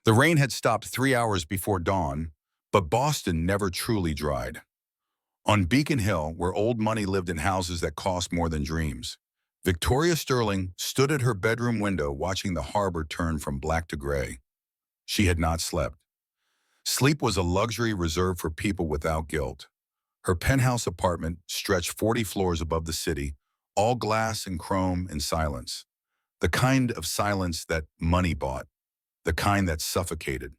The rain had stopped 3 hours before dawn, but Boston never truly dried. On Beacon Hill, where old money lived in houses that cost more than dreams, Victoria Sterling stood at her bedroom window watching the harbor turn from black to gray. She had not slept. Sleep was a luxury reserved for people without guilt. Her penthouse apartment stretched 40 floors above the city, all glass and chrome and silence. The kind of silence that money bought, the kind that suffocated.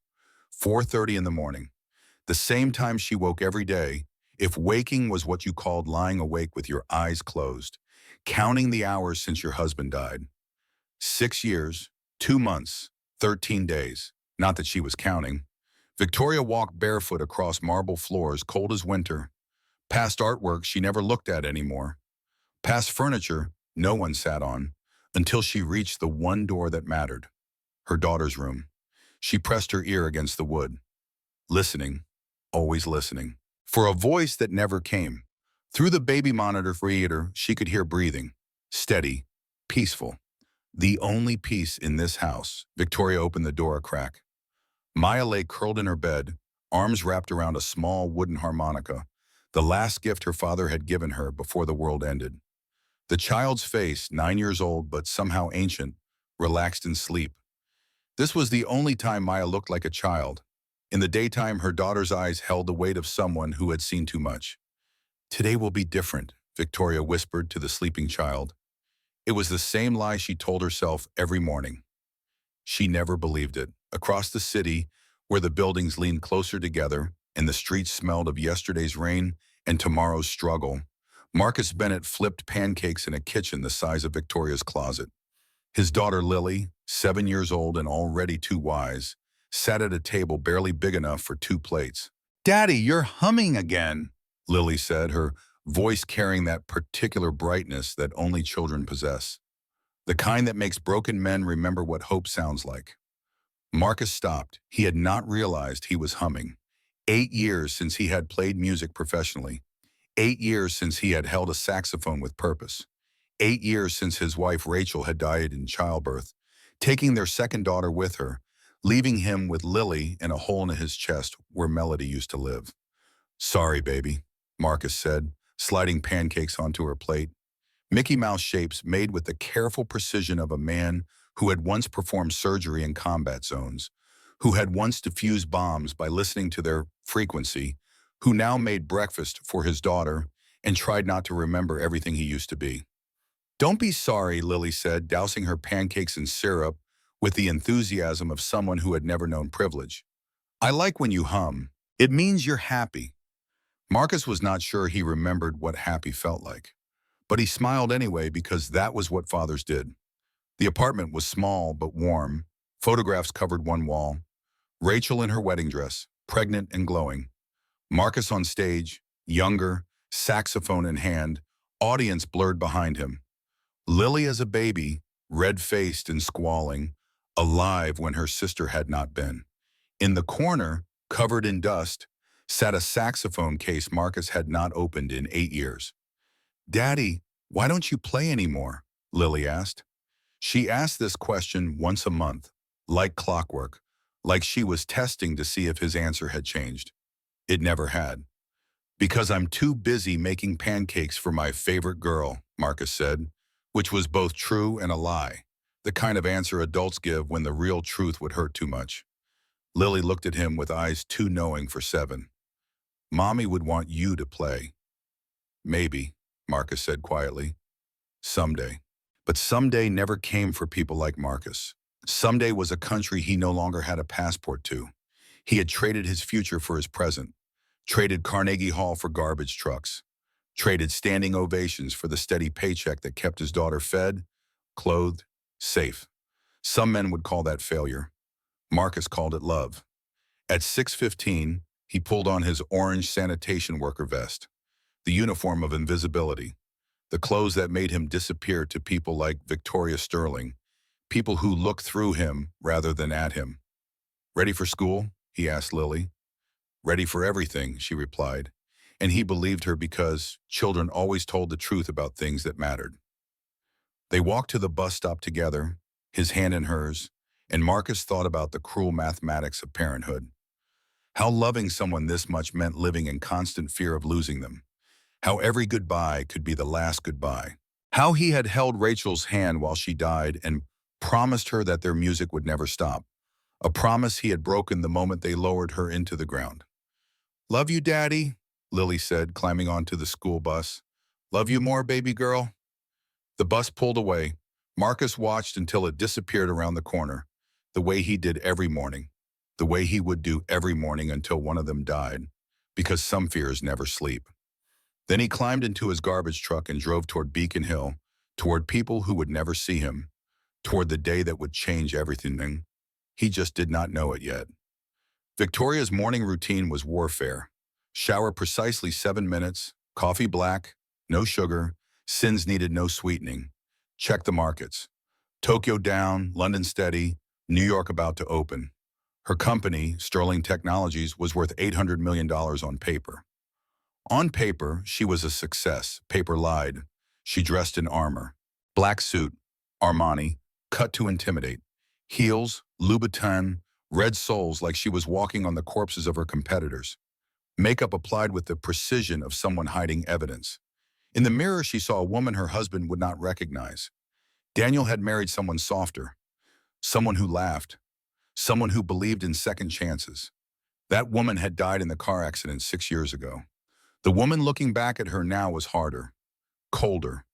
4:30 in the morning, the same time she woke every day, if waking was what you called lying awake with your eyes closed, counting the hours since your husband died. 6 years, 2 months, 13 days. Not that she was counting. Victoria walked barefoot across marble floors, cold as winter, past artwork she never looked at anymore, past furniture no one sat on, until she reached the one door that mattered, her daughter's room. She pressed her ear against the wood, listening, always listening, for a voice that never came. Through the baby monitor reader, she could hear breathing, steady, peaceful. The only peace in this house. Victoria opened the door a crack. Maya lay curled in her bed, arms wrapped around a small wooden harmonica, the last gift her father had given her before the world ended. The child's face, 9 years old but somehow ancient, relaxed in sleep. This was the only time Maya looked like a child. In the daytime, her daughter's eyes held the weight of someone who had seen too much. "Today will be different," Victoria whispered to the sleeping child. It was the same lie she told herself every morning. She never believed it. Across the city, where the buildings leaned closer together and the streets smelled of yesterday's rain and tomorrow's struggle, Marcus Bennett flipped pancakes in a kitchen the size of Victoria's closet. His daughter Lily, 7 years old and already too wise, sat at a table barely big enough for 2 plates. "Daddy, you're humming again," Lily said, her voice carrying that particular brightness that only children possess, the kind that makes broken men remember what hope sounds like. Marcus stopped. He had not realized he was humming. 8 years since he had played music professionally. 8 years since he had held a saxophone with purpose. 8 years since his wife Rachel had died in childbirth, taking their second daughter with her, leaving him with Lily in a hole in his chest where Melody used to live. "Sorry, baby," Marcus said, sliding pancakes onto her plate. Mickey Mouse shapes made with the careful precision of a man who had once performed surgery in combat zones, who had once defused bombs by listening to their frequency, who now made breakfast for his daughter and tried not to remember everything he used to be. "Don't be sorry," Lily said, dousing her pancakes in syrup with the enthusiasm of someone who had never known privilege. "I like when you hum. It means you're happy." Marcus was not sure he remembered what happy felt like, but he smiled anyway because that was what fathers did. The apartment was small but warm. Photographs covered one wall. Rachel in her wedding dress, pregnant and glowing. Marcus on stage, younger, saxophone in hand, audience blurred behind him. Lily as a baby, red-faced and squalling, alive when her sister had not been. In the corner, covered in dust, sat a saxophone case Marcus had not opened in 8 years. "Daddy, why don't you play anymore?" Lily asked. She asked this question once a month, like clockwork, like she was testing to see if his answer had changed. It never had. "Because I'm too busy making pancakes for my favorite girl," Marcus said, which was both true and a lie, the kind of answer adults give when the real truth would hurt too much. Lily looked at him with eyes too knowing for 7. "Mommy would want you to play." "Maybe," Marcus said quietly. "Someday." But someday never came for people like Marcus. Someday was a country he no longer had a passport to. He had traded his future for his present, traded Carnegie Hall for garbage trucks, traded standing ovations for the steady paycheck that kept his daughter fed, clothed, safe. Some men would call that failure. Marcus called it love. At 6:15, he pulled on his orange sanitation worker vest, the uniform of invisibility, the clothes that made him disappear to people like Victoria Sterling, people who looked through him rather than at him. "Ready for school?" he asked Lily. "Ready for everything," she replied, and he believed her because children always told the truth about things that mattered. They walked to the bus stop together, his hand in hers, and Marcus thought about the cruel mathematics of parenthood. How loving someone this much meant living in constant fear of losing them. How every goodbye could be the last goodbye. How he had held Rachel's hand while she died and promised her that their music would never stop. A promise he had broken the moment they lowered her into the ground. "Love you, Daddy," Lily said, climbing onto the school bus. "Love you more, baby girl." The bus pulled away. Marcus watched until it disappeared around the corner, the way he did every morning, the way he would do every morning until one of them died, because some fears never sleep. Then he climbed into his garbage truck and drove toward Beacon Hill, toward people who would never see him, toward the day that would change everything. He just did not know it yet. Victoria's morning routine was warfare. Shower precisely 7 minutes, coffee black, no sugar, sins needed no sweetening. Check the markets. Tokyo down, London steady, New York about to open. Her company, Sterling Technologies, was worth $800 million on paper. On paper, she was a success. Paper lied. She dressed in armor. Black suit, Armani, cut to intimidate. Heels, Louboutin, red soles like she was walking on the corpses of her competitors. Makeup applied with the precision of someone hiding evidence. In the mirror, she saw a woman her husband would not recognize. Daniel had married someone softer, someone who laughed, someone who believed in second chances. That woman had died in the car accident 6 years ago. The woman looking back at her now was harder, colder,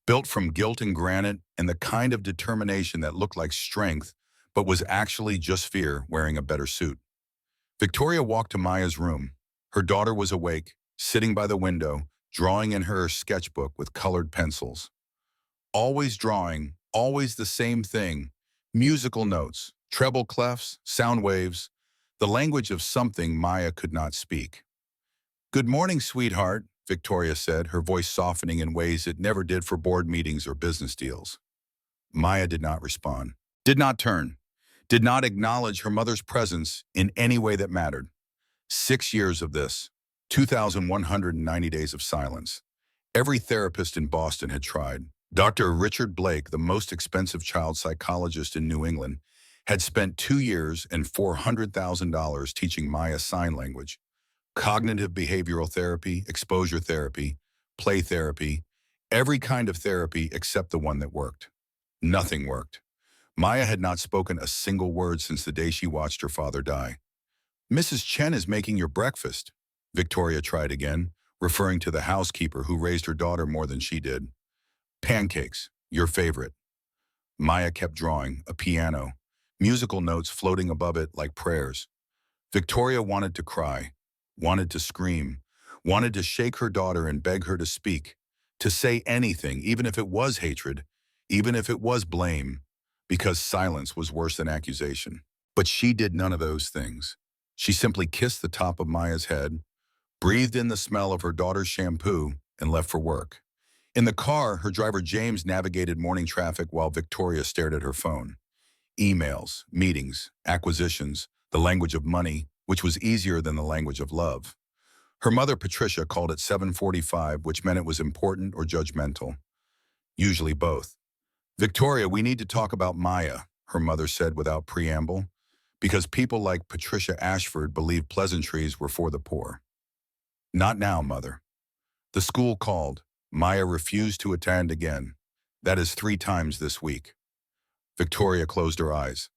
built from guilt and granite and the kind of determination that looked like strength but was actually just fear wearing a better suit. Victoria walked to Maya's room. Her daughter was awake, sitting by the window, drawing in her sketchbook with colored pencils. Always drawing, always the same thing. Musical notes, treble clefs, sound waves, the language of something Maya could not speak. "Good morning, sweetheart," Victoria said, her voice softening in ways it never did for board meetings or business deals. Maya did not respond, did not turn, did not acknowledge her mother's presence in any way that mattered. 6 years of this, 2,190 days of silence. Every therapist in Boston had tried. Dr. Richard Blake, the most expensive child psychologist in New England, had spent 2 years and $400,000 teaching Maya sign language, cognitive behavioral therapy, exposure therapy, play therapy, every kind of therapy except the one that worked. Nothing worked. Maya had not spoken a single word since the day she watched her father die. "Mrs. Chen is making your breakfast," Victoria tried again, referring to the housekeeper who raised her daughter more than she did. "Pancakes, your favorite." Maya kept drawing, a piano, musical notes floating above it like prayers. Victoria wanted to cry, wanted to scream, wanted to shake her daughter and beg her to speak, to say anything, even if it was hatred, even if it was blame, because silence was worse than accusation. But she did none of those things. She simply kissed the top of Maya's head, breathed in the smell of her daughter's shampoo, and left for work. In the car, her driver James navigated morning traffic while Victoria stared at her phone. Emails, meetings, acquisitions, the language of money, which was easier than the language of love. Her mother, Patricia, called at 7:45, which meant it was important or judgmental. Usually both. "Victoria, we need to talk about Maya," her mother said without preamble, because people like Patricia Ashford believed pleasantries were for the poor. "Not now, Mother." The school called. Maya refused to attend again. That is 3 times this week. Victoria closed her eyes.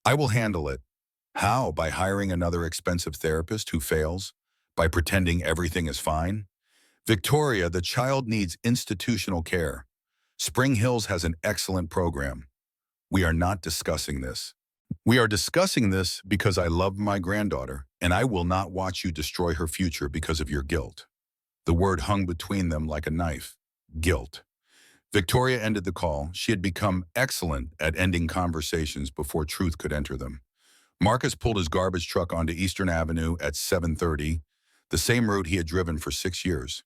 "I will handle it." How? By hiring another expensive therapist who fails? By pretending everything is fine? "Victoria, the child needs institutional care. Spring Hills has an excellent program. We are not discussing this. We are discussing this because I love my granddaughter, and I will not watch you destroy her future because of your guilt." The word hung between them like a knife. Guilt. Victoria ended the call. She had become excellent at ending conversations before truth could enter them. Marcus pulled his garbage truck onto Eastern Avenue at 7:30, the same route he had driven for 6 years.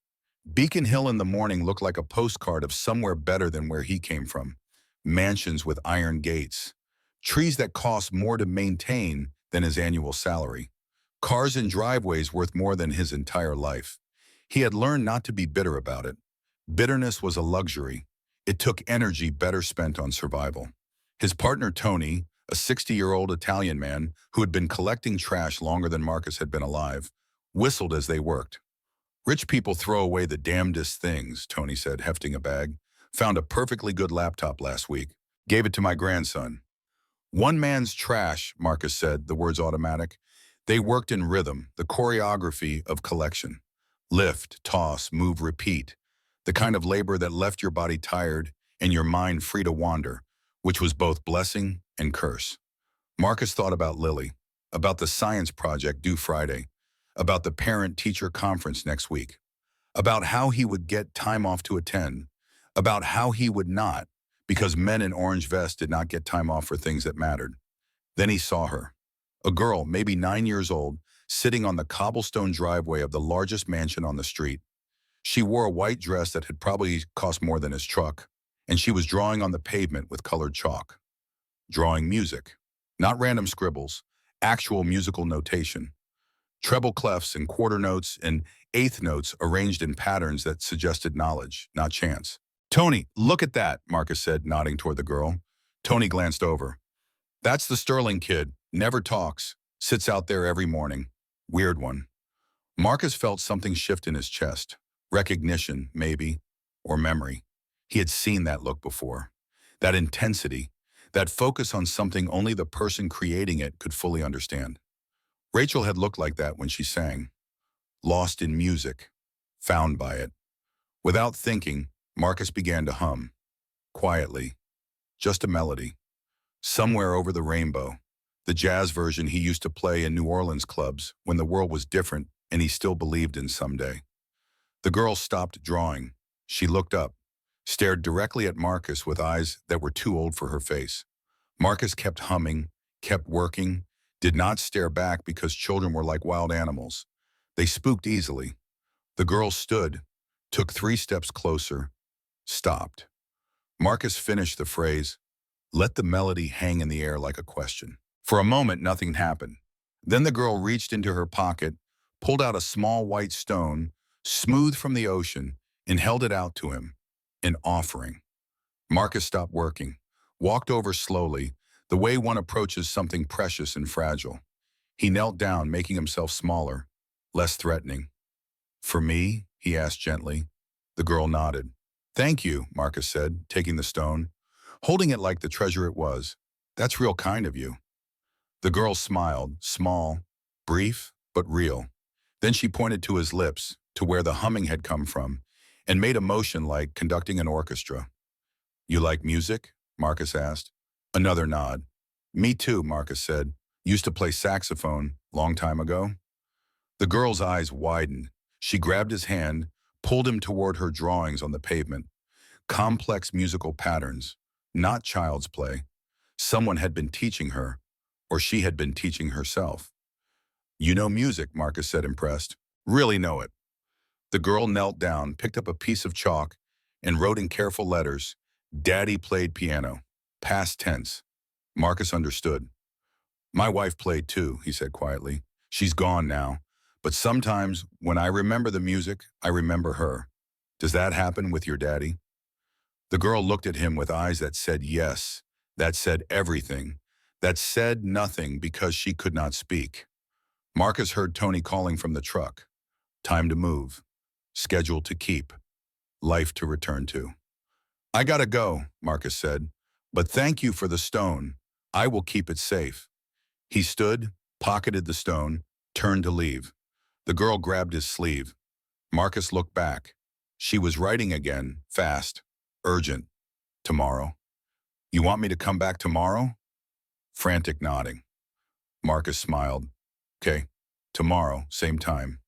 Beacon Hill in the morning looked like a postcard of somewhere better than where he came from. Mansions with iron gates. Trees that cost more to maintain than his annual salary. Cars and driveways worth more than his entire life. He had learned not to be bitter about it. Bitterness was a luxury. It took energy better spent on survival. His partner, Tony, a 60-year-old Italian man who had been collecting trash longer than Marcus had been alive, whistled as they worked. Rich people throw away the damnedest things, Tony said, hefting a bag. Found a perfectly good laptop last week. Gave it to my grandson. One man's trash, Marcus said, the words automatic. They worked in rhythm, the choreography of collection. Lift, toss, move, repeat. The kind of labor that left your body tired and your mind free to wander, which was both blessing and curse. Marcus thought about Lily, about the science project due Friday, about the parent-teacher conference next week, about how he would get time off to attend, about how he would not, because men in orange vests did not get time off for things that mattered. Then he saw her, a girl, maybe 9 years old, sitting on the cobblestone driveway of the largest mansion on the street. She wore a white dress that had probably cost more than his truck, and she was drawing on the pavement with colored chalk. Drawing music, not random scribbles, actual musical notation. Treble clefs and quarter notes and eighth notes arranged in patterns that suggested knowledge, not chance. Tony, look at that, Marcus said, nodding toward the girl. Tony glanced over. That's the Sterling kid, never talks, sits out there every morning. Weird one. Marcus felt something shift in his chest. Recognition, maybe, or memory. He had seen that look before. That intensity, that focus on something only the person creating it could fully understand. Rachel had looked like that when she sang. Lost in music, found by it. Without thinking, Marcus began to hum. Quietly. Just a melody. Somewhere over the rainbow. The jazz version he used to play in New Orleans clubs when the world was different and he still believed in someday. The girl stopped drawing. She looked up, stared directly at Marcus with eyes that were too old for her face. Marcus kept humming, kept working, did not stare back because children were like wild animals. They spooked easily. The girl stood, took 3 steps closer, stopped. Marcus finished the phrase, let the melody hang in the air like a question. For a moment, nothing happened. Then the girl reached into her pocket, pulled out a small white stone, smooth from the ocean, and held it out to him, an offering. Marcus stopped working, walked over slowly, the way one approaches something precious and fragile. He knelt down, making himself smaller, less threatening. For me? He asked gently. The girl nodded. Thank you, Marcus said, taking the stone, holding it like the treasure it was. That's real kind of you. The girl smiled, small, brief, but real. Then she pointed to his lips, to where the humming had come from, and made a motion like conducting an orchestra. You like music? Marcus asked. Another nod. Me too, Marcus said. Used to play saxophone, long time ago. The girl's eyes widened. She grabbed his hand, pulled him toward her drawings on the pavement. Complex musical patterns, not child's play. Someone had been teaching her, or she had been teaching herself. You know music, Marcus said, impressed. Really know it. The girl knelt down, picked up a piece of chalk, and wrote in careful letters, Daddy played piano, past tense. Marcus understood. My wife played too, he said quietly. She's gone now, but sometimes when I remember the music, I remember her. Does that happen with your daddy? The girl looked at him with eyes that said yes, that said everything, that said nothing because she could not speak. Marcus heard Tony calling from the truck. Time to move. Schedule to keep. Life to return to. I gotta go, Marcus said, but thank you for the stone. I will keep it safe. He stood, pocketed the stone, turned to leave. The girl grabbed his sleeve. Marcus looked back. She was writing again, fast, urgent. Tomorrow. You want me to come back tomorrow? Frantic nodding. Marcus smiled. Okay, tomorrow, same time.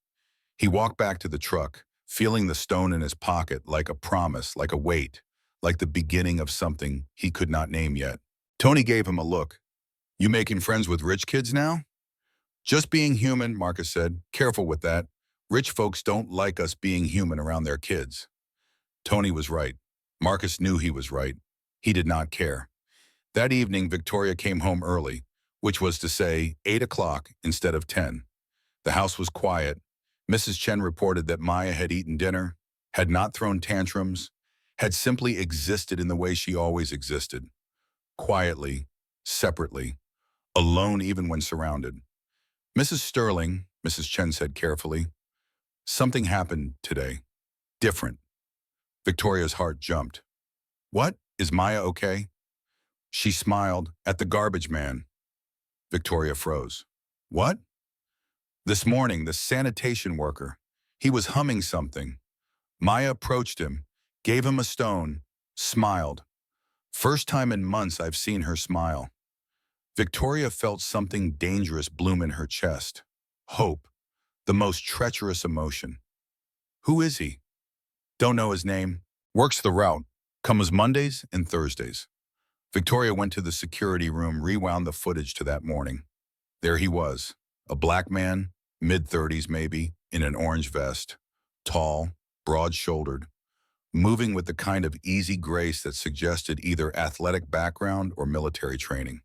He walked back to the truck, feeling the stone in his pocket like a promise, like a weight, like the beginning of something he could not name yet. Tony gave him a look. You making friends with rich kids now? Just being human, Marcus said. Careful with that. Rich folks don't like us being human around their kids. Tony was right. Marcus knew he was right. He did not care. That evening, Victoria came home early, which was to say 8 o'clock instead of 10. The house was quiet. Mrs. Chen reported that Maya had eaten dinner, had not thrown tantrums, had simply existed in the way she always existed. Quietly, separately, alone even when surrounded. Mrs. Sterling, Mrs. Chen said carefully, something happened today. Different. Victoria's heart jumped. What? Is Maya okay? She smiled at the garbage man. Victoria froze. What? This morning, the sanitation worker. He was humming something. Maya approached him, gave him a stone, smiled. First time in months I've seen her smile. Victoria felt something dangerous bloom in her chest. Hope, the most treacherous emotion. Who is he? Don't know his name. Works the route. Comes Mondays and Thursdays. Victoria went to the security room, rewound the footage to that morning. There he was, a black man, mid-30s maybe, in an orange vest, tall, broad-shouldered, moving with the kind of easy grace that suggested either athletic background or military training.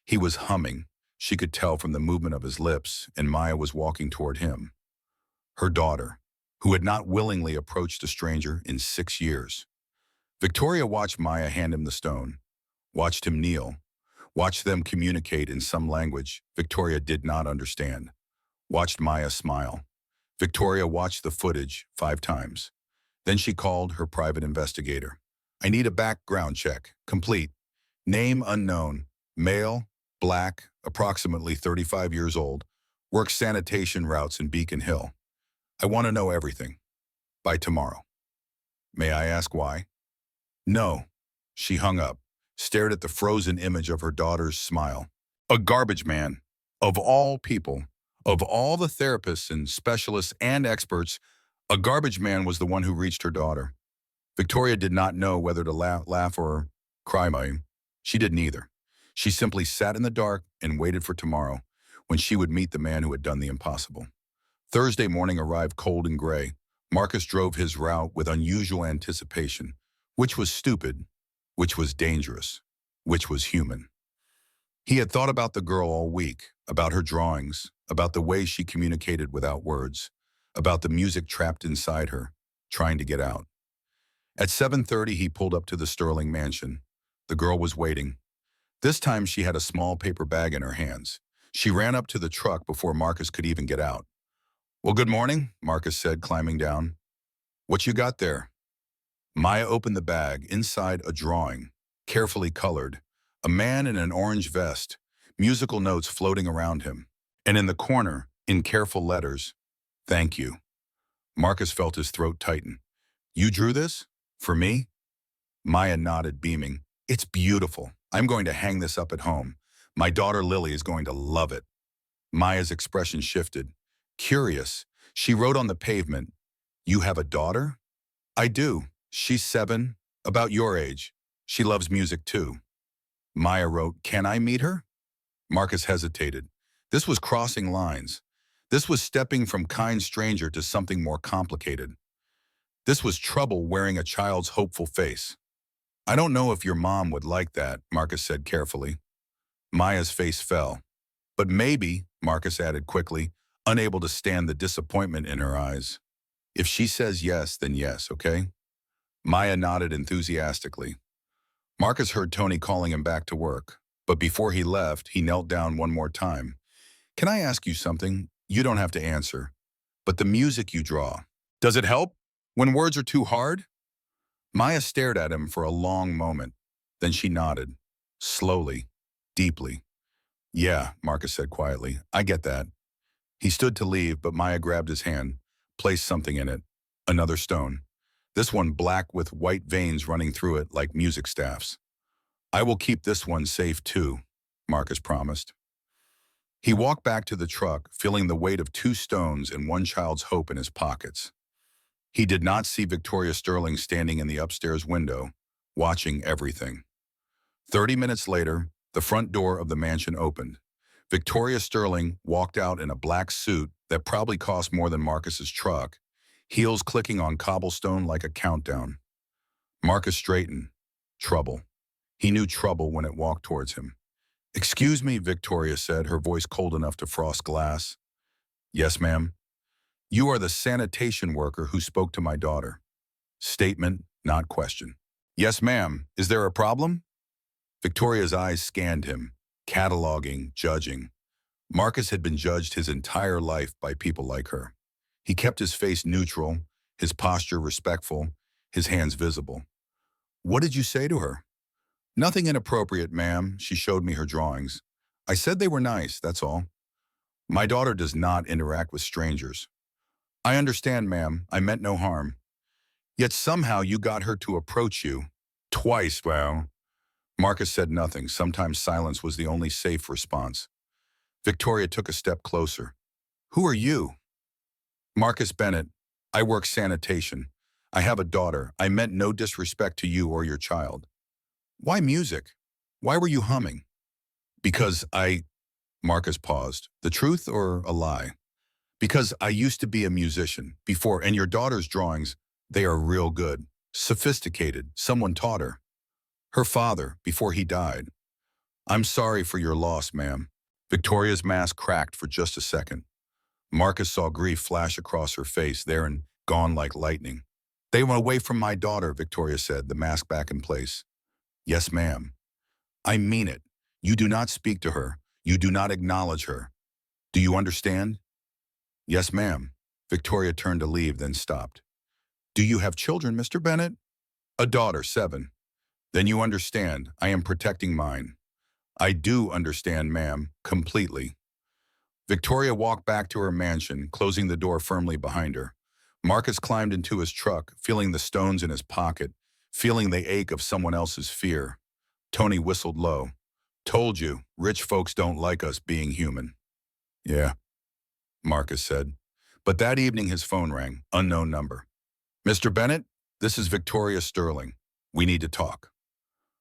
He was humming, she could tell from the movement of his lips, and Maya was walking toward him. Her daughter, who had not willingly approached a stranger in 6 years. Victoria watched Maya hand him the stone, watched him kneel, watched them communicate in some language Victoria did not understand, watched Maya smile. Victoria watched the footage 5 times. Then she called her private investigator. I need a background check, complete. Name unknown, male, black, approximately 35 years old, works sanitation routes in Beacon Hill. I want to know everything. By tomorrow. May I ask why? No. She hung up, stared at the frozen image of her daughter's smile. A garbage man. Of all people, of all the therapists and specialists and experts, a garbage man was the one who reached her daughter. Victoria did not know whether to laugh or cry. She didn't either. She simply sat in the dark and waited for tomorrow, when she would meet the man who had done the impossible. Thursday morning arrived cold and gray. Marcus drove his route with unusual anticipation, which was stupid, which was dangerous, which was human. He had thought about the girl all week, about her drawings, about the way she communicated without words, about the music trapped inside her, trying to get out. At 7:30, he pulled up to the Sterling mansion. The girl was waiting. This time she had a small paper bag in her hands. She ran up to the truck before Marcus could even get out. Well, good morning, Marcus said, climbing down. What you got there? Maya opened the bag. Inside, a drawing, carefully colored. A man in an orange vest, musical notes floating around him. And in the corner, in careful letters, thank you. Marcus felt his throat tighten. You drew this? For me? Maya nodded, beaming. It's beautiful. I'm going to hang this up at home. My daughter Lily is going to love it. Maya's expression shifted. Curious, she wrote on the pavement, You have a daughter? I do. She's 7, about your age. She loves music too. Maya wrote, Can I meet her? Marcus hesitated. This was crossing lines. This was stepping from kind stranger to something more complicated. This was trouble wearing a child's hopeful face. I don't know if your mom would like that, Marcus said carefully. Maya's face fell. But maybe, Marcus added quickly, unable to stand the disappointment in her eyes. If she says yes, then yes, okay? Maya nodded enthusiastically. Marcus heard Tony calling him back to work, but before he left, he knelt down one more time. Can I ask you something? You don't have to answer. But the music you draw, does it help when words are too hard? Maya stared at him for a long moment. Then she nodded, slowly, deeply. Yeah, Marcus said quietly, I get that. He stood to leave, but Maya grabbed his hand, placed something in it, another stone. This one black with white veins running through it like music staffs. I will keep this one safe too, Marcus promised. He walked back to the truck, feeling the weight of 2 stones and one child's hope in his pockets. He did not see Victoria Sterling standing in the upstairs window, watching everything. 30 minutes later, the front door of the mansion opened. Victoria Sterling walked out in a black suit that probably cost more than Marcus's truck, heels clicking on cobblestone like a countdown. Marcus straightened. Trouble. He knew trouble when it walked towards him. Excuse me, Victoria said, her voice cold enough to frost glass. Yes, ma'am. You are the sanitation worker who spoke to my daughter. Statement, not question. Yes, ma'am. Is there a problem? Victoria's eyes scanned him, cataloging, judging. Marcus had been judged his entire life by people like her. He kept his face neutral, his posture respectful, his hands visible. What did you say to her? Nothing inappropriate, ma'am. She showed me her drawings. I said they were nice, that's all. My daughter does not interact with strangers. I understand, ma'am. I meant no harm. Yet somehow you got her to approach you. Twice, wow. Marcus said nothing. Sometimes silence was the only safe response. Victoria took a step closer. Who are you? Marcus Bennett. I work sanitation. I have a daughter. I meant no disrespect to you or your child. Why music? Why were you humming? Because Marcus paused. The truth or a lie? Because I used to be a musician before, and your daughter's drawings, they are real good. Sophisticated. Someone taught her. Her father, before he died. I'm sorry for your loss, ma'am. Victoria's mask cracked for just a second. Marcus saw grief flash across her face, there and gone like lightning. They went away from my daughter, Victoria said, the mask back in place. Yes, ma'am. I mean it. You do not speak to her. You do not acknowledge her. Do you understand? Yes, ma'am. Victoria turned to leave, then stopped. Do you have children, Mr. Bennett? A daughter, 7. Then you understand. I am protecting mine. I do understand, ma'am, completely. Victoria walked back to her mansion, closing the door firmly behind her. Marcus climbed into his truck, feeling the stones in his pocket, feeling the ache of someone else's fear. Tony whistled low. Told you, rich folks don't like us being human. Yeah, Marcus said. But that evening his phone rang, unknown number. Mr. Bennett, this is Victoria Sterling. We need to talk.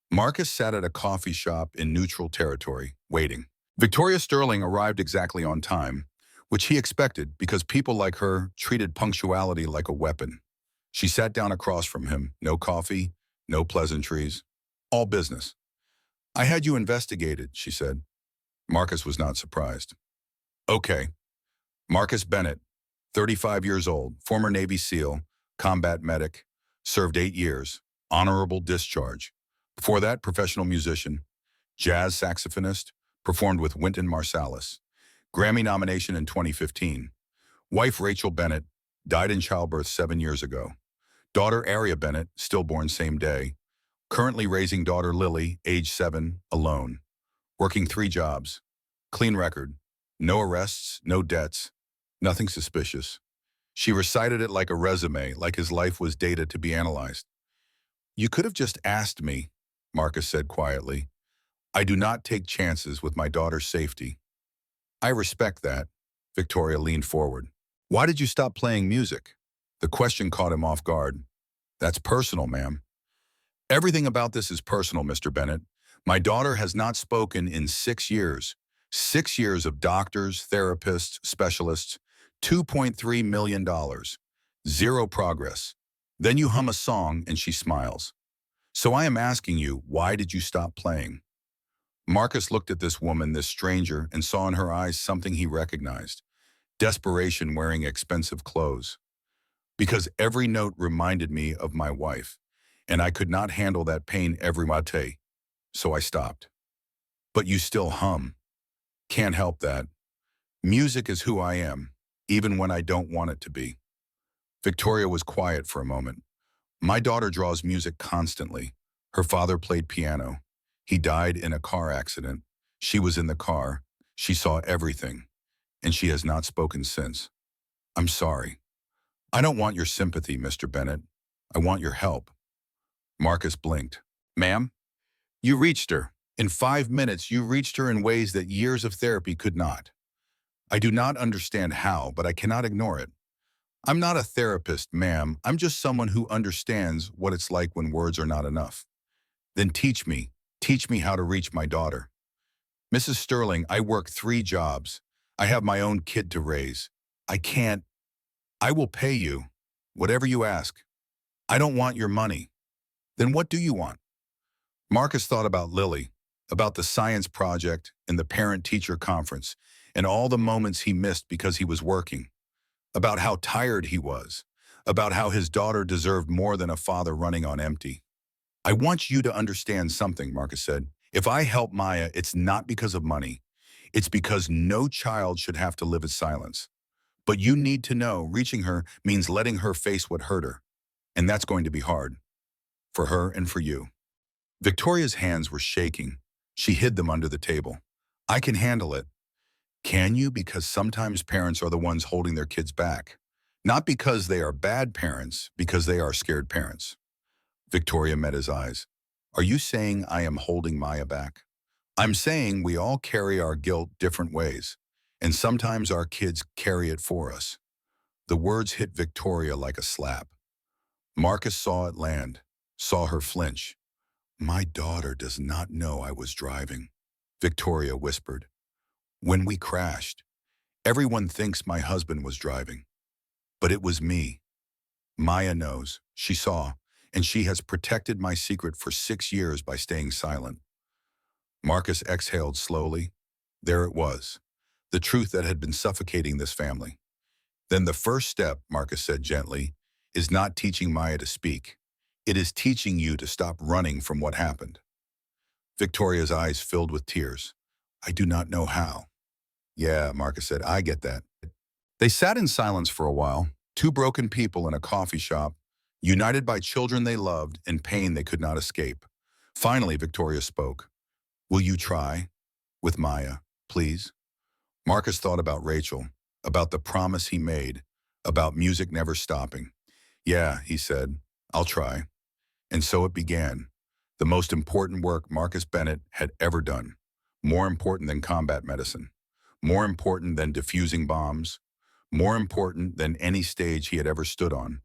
Marcus sat at a coffee shop in neutral territory, waiting. Victoria Sterling arrived exactly on time, which he expected because people like her treated punctuality like a weapon. She sat down across from him, no coffee, no pleasantries, all business. I had you investigated, she said. Marcus was not surprised. Okay. Marcus Bennett, 35 years old, former Navy SEAL, combat medic, served 8 years, honorable discharge. Before that, professional musician, jazz saxophonist, performed with Wynton Marsalis. Grammy nomination in 2015. Wife Rachel Bennett, died in childbirth 7 years ago. Daughter Aria Bennett, stillborn same day. Currently raising daughter Lily, age 7, alone. Working 3 jobs. Clean record. No arrests, no debts. Nothing suspicious. She recited it like a resume, like his life was data to be analyzed. You could have just asked me, Marcus said quietly. I do not take chances with my daughter's safety. I respect that. Victoria leaned forward. Why did you stop playing music? The question caught him off guard. That's personal, ma'am. Everything about this is personal, Mr. Bennett. My daughter has not spoken in 6 years. 6 years of doctors, therapists, specialists, $2.3 million. Zero progress. Then you hum a song and she smiles. So I am asking you, why did you stop playing? Marcus looked at this woman, this stranger, and saw in her eyes something he recognized. Desperation wearing expensive clothes. Because every note reminded me of my wife, and I could not handle that pain every mate. So I stopped. But you still hum. Can't help that. Music is who I am, even when I don't want it to be. Victoria was quiet for a moment. My daughter draws music constantly. Her father played piano. He died in a car accident. She was in the car. She saw everything. And she has not spoken since. I'm sorry. I don't want your sympathy, Mr. Bennett. I want your help. Marcus blinked. Ma'am? You reached her. In 5 minutes, you reached her in ways that years of therapy could not. I do not understand how, but I cannot ignore it. I'm not a therapist, ma'am. I'm just someone who understands what it's like when words are not enough. Then teach me how to reach my daughter. Mrs. Sterling, I work 3 jobs. I have my own kid to raise. I will pay you, whatever you ask. I don't want your money. Then what do you want? Marcus thought about Lily, about the science project and the parent-teacher conference, and all the moments he missed because he was working, about how tired he was, about how his daughter deserved more than a father running on empty. I want you to understand something, Marcus said. If I help Maya, it's not because of money. It's because no child should have to live in silence. But you need to know reaching her means letting her face what hurt her. And that's going to be hard. For her and for you. Victoria's hands were shaking. She hid them under the table. I can handle it. Can you? Because sometimes parents are the ones holding their kids back. Not because they are bad parents, because they are scared parents. Victoria met his eyes. Are you saying I am holding Maya back? I'm saying we all carry our guilt different ways, and sometimes our kids carry it for us. The words hit Victoria like a slap. Marcus saw it land, saw her flinch. My daughter does not know I was driving, Victoria whispered. When we crashed, everyone thinks my husband was driving, but it was me. Maya knows, she saw, and she has protected my secret for 6 years by staying silent. Marcus exhaled slowly. There it was, the truth that had been suffocating this family. Then the first step, Marcus said gently, is not teaching Maya to speak. It is teaching you to stop running from what happened. Victoria's eyes filled with tears. I do not know how. Yeah, Marcus said, I get that. They sat in silence for a while, two broken people in a coffee shop, united by children they loved and pain they could not escape. Finally, Victoria spoke. Will you try? With Maya, please? Marcus thought about Rachel, about the promise he made, about music never stopping. Yeah, he said, I'll try. And so it began. The most important work Marcus Bennett had ever done. More important than combat medicine. More important than defusing bombs. More important than any stage he had ever stood on.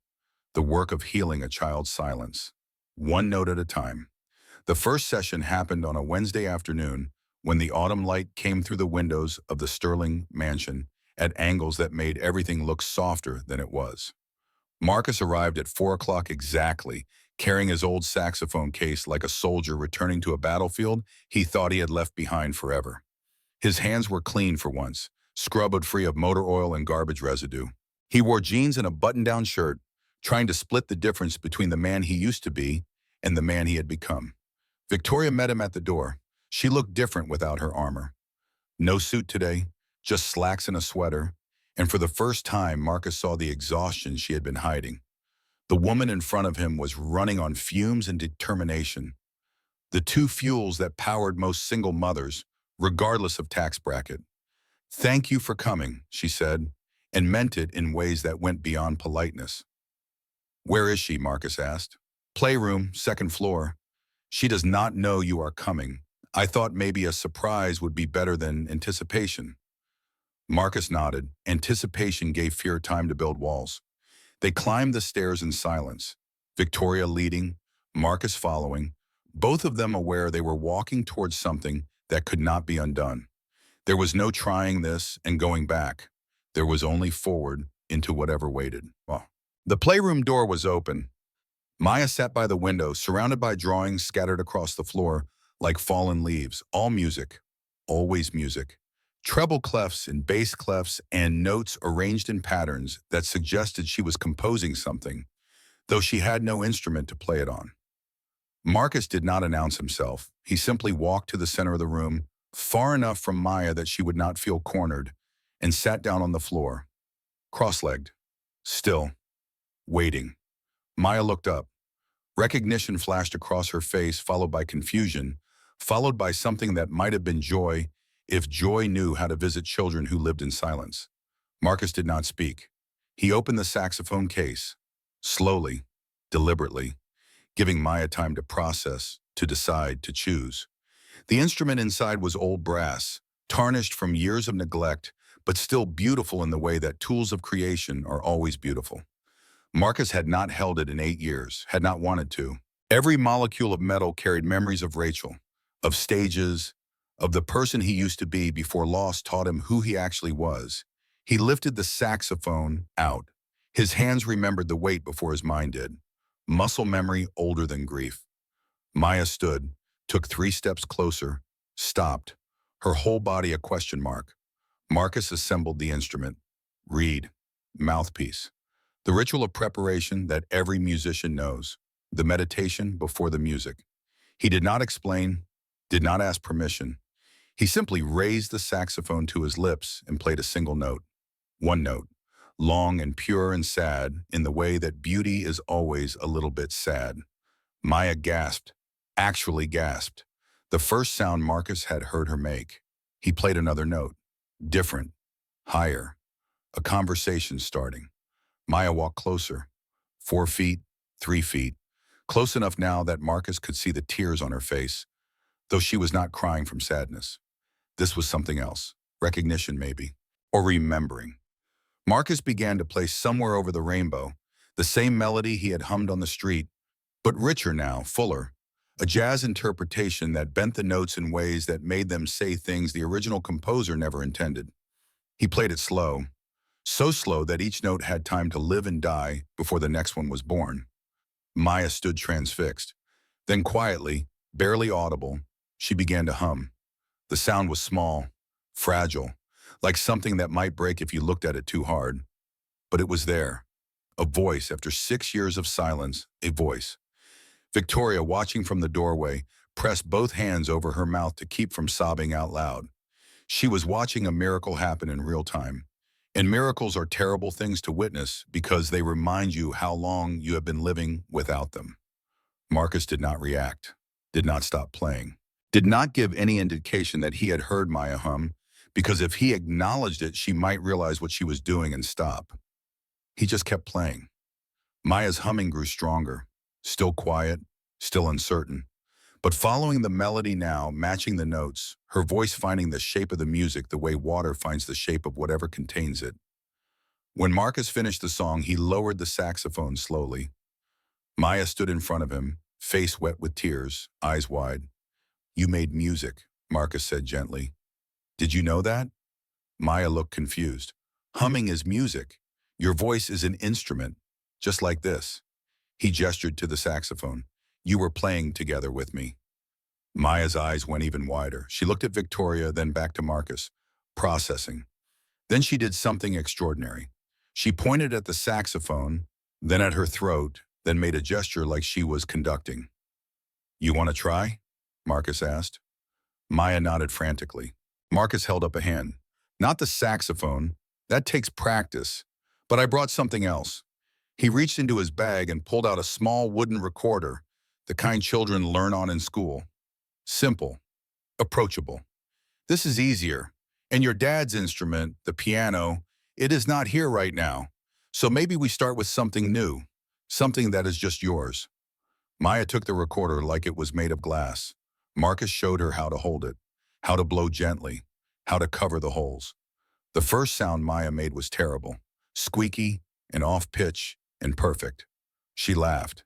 The work of healing a child's silence. One note at a time. The first session happened on a Wednesday afternoon when the autumn light came through the windows of the Sterling mansion at angles that made everything look softer than it was. Marcus arrived at 4 o'clock exactly, carrying his old saxophone case like a soldier returning to a battlefield he thought he had left behind forever. His hands were clean for once, scrubbed free of motor oil and garbage residue. He wore jeans and a button-down shirt, trying to split the difference between the man he used to be and the man he had become. Victoria met him at the door. She looked different without her armor. No suit today, just slacks and a sweater, and for the first time Marcus saw the exhaustion she had been hiding. The woman in front of him was running on fumes and determination, the two fuels that powered most single mothers, regardless of tax bracket. Thank you for coming, she said, and meant it in ways that went beyond politeness. Where is she? Marcus asked. Playroom, second floor. She does not know you are coming. I thought maybe a surprise would be better than anticipation. Marcus nodded. Anticipation gave fear time to build walls. They climbed the stairs in silence, Victoria leading, Marcus following, both of them aware they were walking towards something that could not be undone. There was no trying this and going back. There was only forward into whatever waited. Well, the playroom door was open. Maya sat by the window, surrounded by drawings scattered across the floor like fallen leaves, all music, always music. Treble clefs and bass clefs and notes arranged in patterns that suggested she was composing something, though she had no instrument to play it on. Marcus did not announce himself. He simply walked to the center of the room, far enough from Maya that she would not feel cornered, and sat down on the floor, cross-legged, still, waiting. Maya looked up. Recognition flashed across her face, followed by confusion, followed by something that might have been joy if joy knew how to visit children who lived in silence. Marcus did not speak. He opened the saxophone case, slowly, deliberately, giving Maya time to process, to decide, to choose. The instrument inside was old brass, tarnished from years of neglect, but still beautiful in the way that tools of creation are always beautiful. Marcus had not held it in 8 years, had not wanted to. Every molecule of metal carried memories of Rachel, of stages, of the person he used to be before loss taught him who he actually was. He lifted the saxophone out. His hands remembered the weight before his mind did. Muscle memory older than grief. Maya stood, took 3 steps closer, stopped, her whole body a question mark. Marcus assembled the instrument. Reed, mouthpiece. The ritual of preparation that every musician knows. The meditation before the music. He did not explain, did not ask permission. He simply raised the saxophone to his lips and played a single note. One note, long and pure and sad in the way that beauty is always a little bit sad. Maya gasped, actually gasped. The first sound Marcus had heard her make. He played another note, different, higher. A conversation starting. Maya walked closer, 4 feet, 3 feet, close enough now that Marcus could see the tears on her face, though she was not crying from sadness. This was something else, recognition maybe, or remembering. Marcus began to play Somewhere Over the Rainbow, the same melody he had hummed on the street, but richer now, fuller, a jazz interpretation that bent the notes in ways that made them say things the original composer never intended. He played it slow, so slow that each note had time to live and die before the next one was born. Maya stood transfixed. Then quietly, barely audible, she began to hum. The sound was small, fragile, like something that might break if you looked at it too hard. But it was there. A voice after 6 years of silence, a voice. Victoria, watching from the doorway, pressed both hands over her mouth to keep from sobbing out loud. She was watching a miracle happen in real time. And miracles are terrible things to witness because they remind you how long you have been living without them. Marcus did not react, did not stop playing, did not give any indication that he had heard Maya hum, because if he acknowledged it, she might realize what she was doing and stop. He just kept playing. Maya's humming grew stronger, still quiet, still uncertain, but following the melody now, matching the notes, her voice finding the shape of the music the way water finds the shape of whatever contains it. When Marcus finished the song, he lowered the saxophone slowly. Maya stood in front of him, face wet with tears, eyes wide. "You made music," Marcus said gently. "Did you know that?" Maya looked confused. "Humming is music. Your voice is an instrument, just like this." He gestured to the saxophone. "You were playing together with me." Maya's eyes went even wider. She looked at Victoria, then back to Marcus, processing. Then she did something extraordinary. She pointed at the saxophone, then at her throat, then made a gesture like she was conducting. "You want to try?" Marcus asked. Maya nodded frantically. Marcus held up a hand. "Not the saxophone. That takes practice. But I brought something else." He reached into his bag and pulled out a small wooden recorder, the kind children learn on in school. Simple, approachable. "This is easier. And your dad's instrument, the piano, it is not here right now. So maybe we start with something new, something that is just yours." Maya took the recorder like it was made of glass. Marcus showed her how to hold it, how to blow gently, how to cover the holes. The first sound Maya made was terrible, squeaky and off-pitch and perfect. She laughed,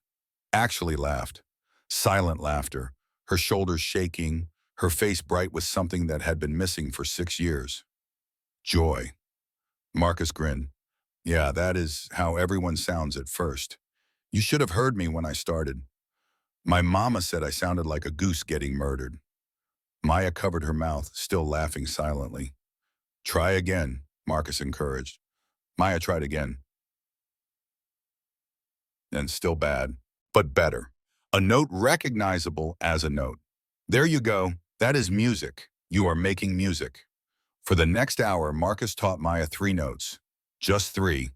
actually laughed, silent laughter, her shoulders shaking, her face bright with something that had been missing for 6 years. Joy. Marcus grinned. "Yeah, that is how everyone sounds at first. You should have heard me when I started. My mama said I sounded like a goose getting murdered." Maya covered her mouth, still laughing silently. "Try again," Marcus encouraged. Maya tried again. And still bad, but better. A note recognizable as a note. "There you go. That is music. You are making music." For the next hour, Marcus taught Maya 3 notes. Just 3.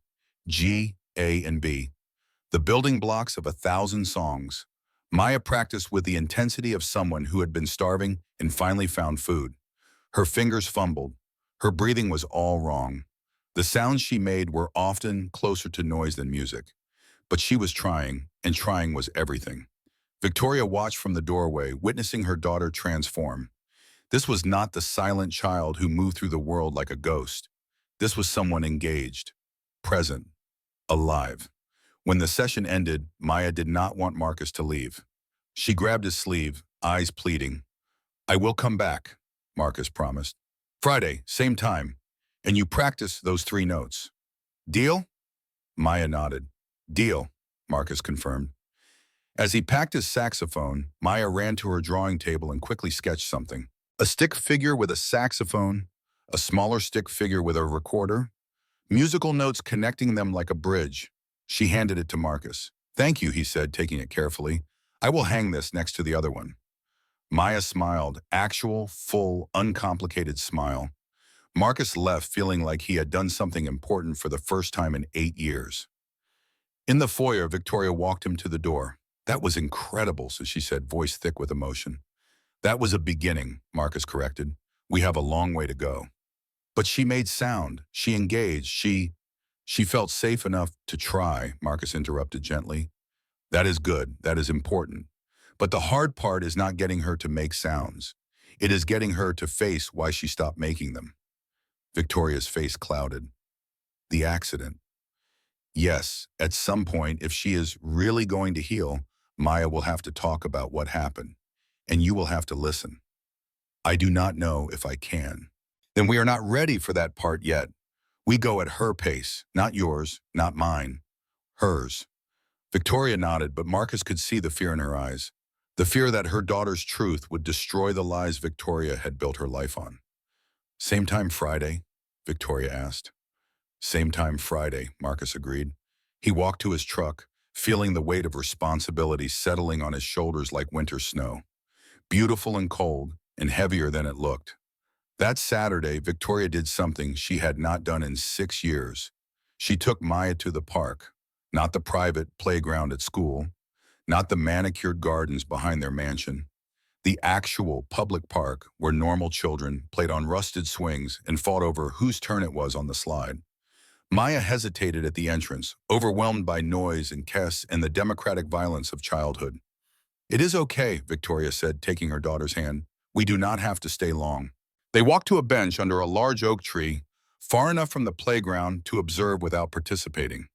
G, A, and B. The building blocks of 1,000 songs. Maya practiced with the intensity of someone who had been starving and finally found food. Her fingers fumbled. Her breathing was all wrong. The sounds she made were often closer to noise than music. But she was trying, and trying was everything. Victoria watched from the doorway, witnessing her daughter transform. This was not the silent child who moved through the world like a ghost. This was someone engaged, present, alive. When the session ended, Maya did not want Marcus to leave. She grabbed his sleeve, eyes pleading. "I will come back," Marcus promised. "Friday, same time. And you practice those 3 notes. Deal?" Maya nodded. "Deal," Marcus confirmed. As he packed his saxophone, Maya ran to her drawing table and quickly sketched something. A stick figure with a saxophone, a smaller stick figure with a recorder, musical notes connecting them like a bridge. She handed it to Marcus. "Thank you," he said, taking it carefully. "I will hang this next to the other one." Maya smiled, actual, full, uncomplicated smile. Marcus left feeling like he had done something important for the first time in 8 years. In the foyer, Victoria walked him to the door. That was incredible, so she said, voice thick with emotion. That was a beginning, Marcus corrected. We have a long way to go. But she made sound. She engaged. She felt safe enough to try, Marcus interrupted gently. That is good. That is important. But the hard part is not getting her to make sounds. It is getting her to face why she stopped making them. Victoria's face clouded. The accident. Yes, at some point, if she is really going to heal, Maya will have to talk about what happened, and you will have to listen. I do not know if I can. Then we are not ready for that part yet. We go at her pace, not yours, not mine, hers. Victoria nodded, but Marcus could see the fear in her eyes. The fear that her daughter's truth would destroy the lies Victoria had built her life on. Same time Friday? Victoria asked. Same time Friday, Marcus agreed. He walked to his truck, feeling the weight of responsibility settling on his shoulders like winter snow. Beautiful and cold, and heavier than it looked. That Saturday, Victoria did something she had not done in 6 years. She took Maya to the park, not the private playground at school, not the manicured gardens behind their mansion, the actual public park where normal children played on rusted swings and fought over whose turn it was on the slide. Maya hesitated at the entrance, overwhelmed by noise and guests and the democratic violence of childhood. It is okay, Victoria said, taking her daughter's hand. We do not have to stay long. They walked to a bench under a large oak tree, far enough from the playground to observe without participating.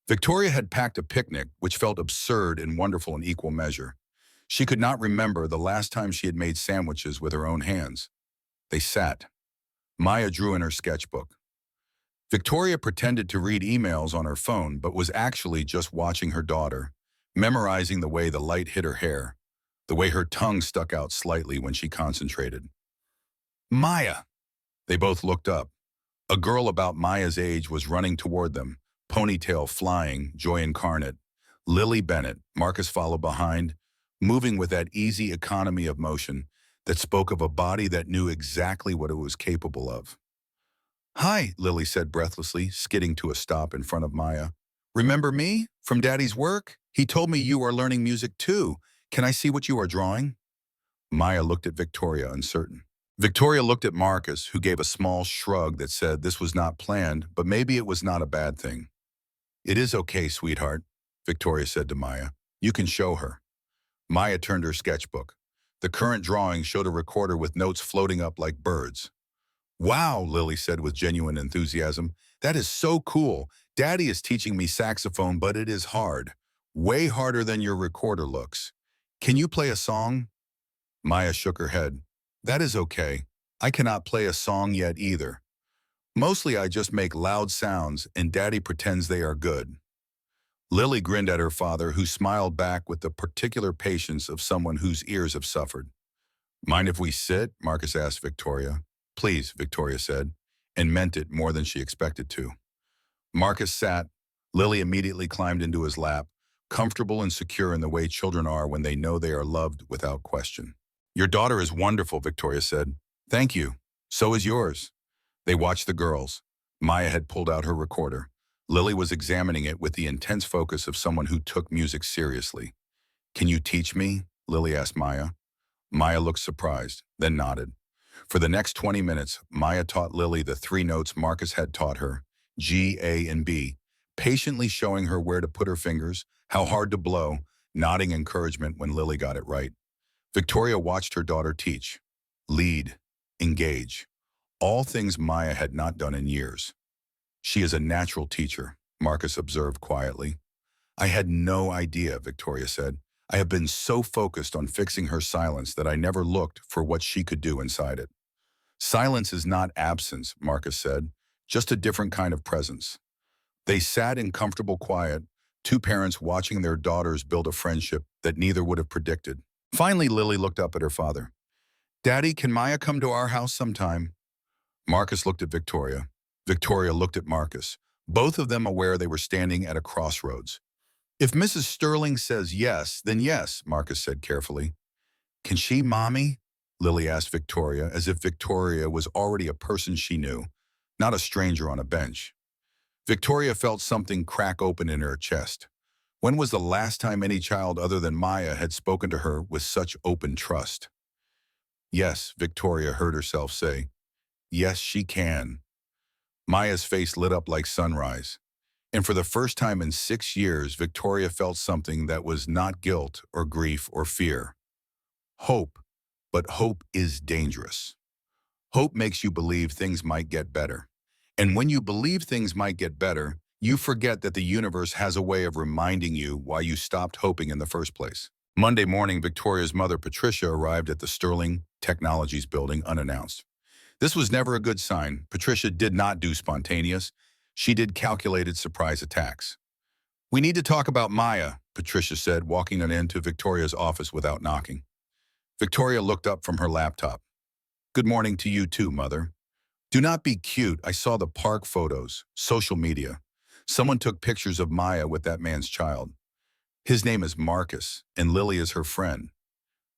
Victoria had packed a picnic, which felt absurd and wonderful in equal measure. She could not remember the last time she had made sandwiches with her own hands. They sat. Maya drew in her sketchbook. Victoria pretended to read emails on her phone, but was actually just watching her daughter, memorizing the way the light hit her hair, the way her tongue stuck out slightly when she concentrated. Maya! They both looked up. A girl about Maya's age was running toward them, ponytail flying, joy incarnate. Lily Bennett, Marcus followed behind, moving with that easy economy of motion that spoke of a body that knew exactly what it was capable of. Hi, Lily said breathlessly, skidding to a stop in front of Maya. Remember me? From Daddy's work? He told me you are learning music too. Can I see what you are drawing? Maya looked at Victoria, uncertain. Victoria looked at Marcus, who gave a small shrug that said this was not planned, but maybe it was not a bad thing. It is okay, sweetheart, Victoria said to Maya. You can show her. Maya turned her sketchbook. The current drawing showed a recorder with notes floating up like birds. Wow, Lily said with genuine enthusiasm. That is so cool. Daddy is teaching me saxophone, but it is hard. Way harder than your recorder looks. Can you play a song? Maya shook her head. That is okay. I cannot play a song yet either. Mostly I just make loud sounds and Daddy pretends they are good. Lily grinned at her father, who smiled back with the particular patience of someone whose ears have suffered. Mind if we sit? Marcus asked Victoria. Please, Victoria said, and meant it more than she expected to. Marcus sat. Lily immediately climbed into his lap, comfortable and secure in the way children are when they know they are loved without question. Your daughter is wonderful, Victoria said. Thank you. So is yours. They watched the girls. Maya had pulled out her recorder. Lily was examining it with the intense focus of someone who took music seriously. Can you teach me? Lily asked Maya. Maya looked surprised, then nodded. For the next 20 minutes, Maya taught Lily the 3 notes Marcus had taught her, G, A, and B, patiently showing her where to put her fingers, how hard to blow, nodding encouragement when Lily got it right. Victoria watched her daughter teach, lead, engage, all things Maya had not done in years. She is a natural teacher, Marcus observed quietly. I had no idea, Victoria said. I have been so focused on fixing her silence that I never looked for what she could do inside it. Silence is not absence, Marcus said, just a different kind of presence. They sat in comfortable quiet, 2 parents watching their daughters build a friendship that neither would have predicted. Finally, Lily looked up at her father. Daddy, can Maya come to our house sometime? Marcus looked at Victoria. Victoria looked at Marcus, both of them aware they were standing at a crossroads. If Mrs. Sterling says yes, then yes, Marcus said carefully. Can she, Mommy? Lily asked Victoria, as if Victoria was already a person she knew, not a stranger on a bench. Victoria felt something crack open in her chest. When was the last time any child other than Maya had spoken to her with such open trust? Yes, Victoria heard herself say. Yes, she can. Maya's face lit up like sunrise. And for the first time in 6 years, Victoria felt something that was not guilt or grief or fear. Hope. But hope is dangerous. Hope makes you believe things might get better. And when you believe things might get better, you forget that the universe has a way of reminding you why you stopped hoping in the first place. Monday morning, Victoria's mother, Patricia, arrived at the Sterling Technologies building unannounced. This was never a good sign. Patricia did not do spontaneous. She did calculated surprise attacks. We need to talk about Maya, Patricia said, walking on into Victoria's office without knocking. Victoria looked up from her laptop. Good morning to you too, Mother. Do not be cute. I saw the park photos, social media. Someone took pictures of Maya with that man's child. His name is Marcus, and Lily is her friend.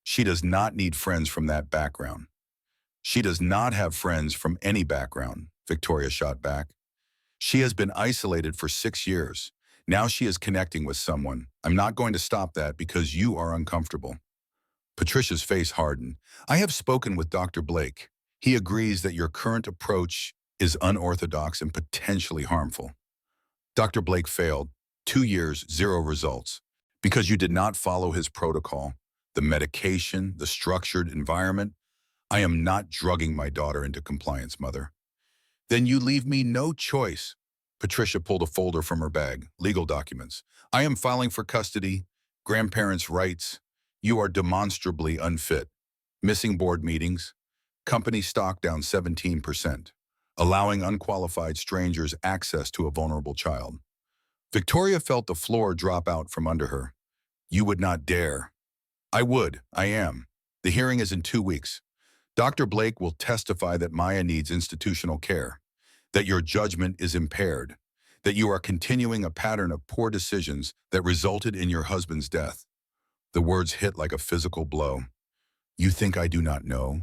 She does not need friends from that background. She does not have friends from any background, Victoria shot back. She has been isolated for 6 years. Now she is connecting with someone. I'm not going to stop that because you are uncomfortable. Patricia's face hardened. I have spoken with Dr. Blake. He agrees that your current approach is unorthodox and potentially harmful. Dr. Blake failed. 2 years, zero results. Because you did not follow his protocol, the medication, the structured environment. I am not drugging my daughter into compliance, Mother. Then you leave me no choice. Patricia pulled a folder from her bag. Legal documents. I am filing for custody, grandparents' rights. You are demonstrably unfit. Missing board meetings. Company stock down 17%. Allowing unqualified strangers access to a vulnerable child. Victoria felt the floor drop out from under her. You would not dare. I would. I am. The hearing is in 2 weeks. Dr. Blake will testify that Maya needs institutional care, that your judgment is impaired, that you are continuing a pattern of poor decisions that resulted in your husband's death. The words hit like a physical blow. You think I do not know?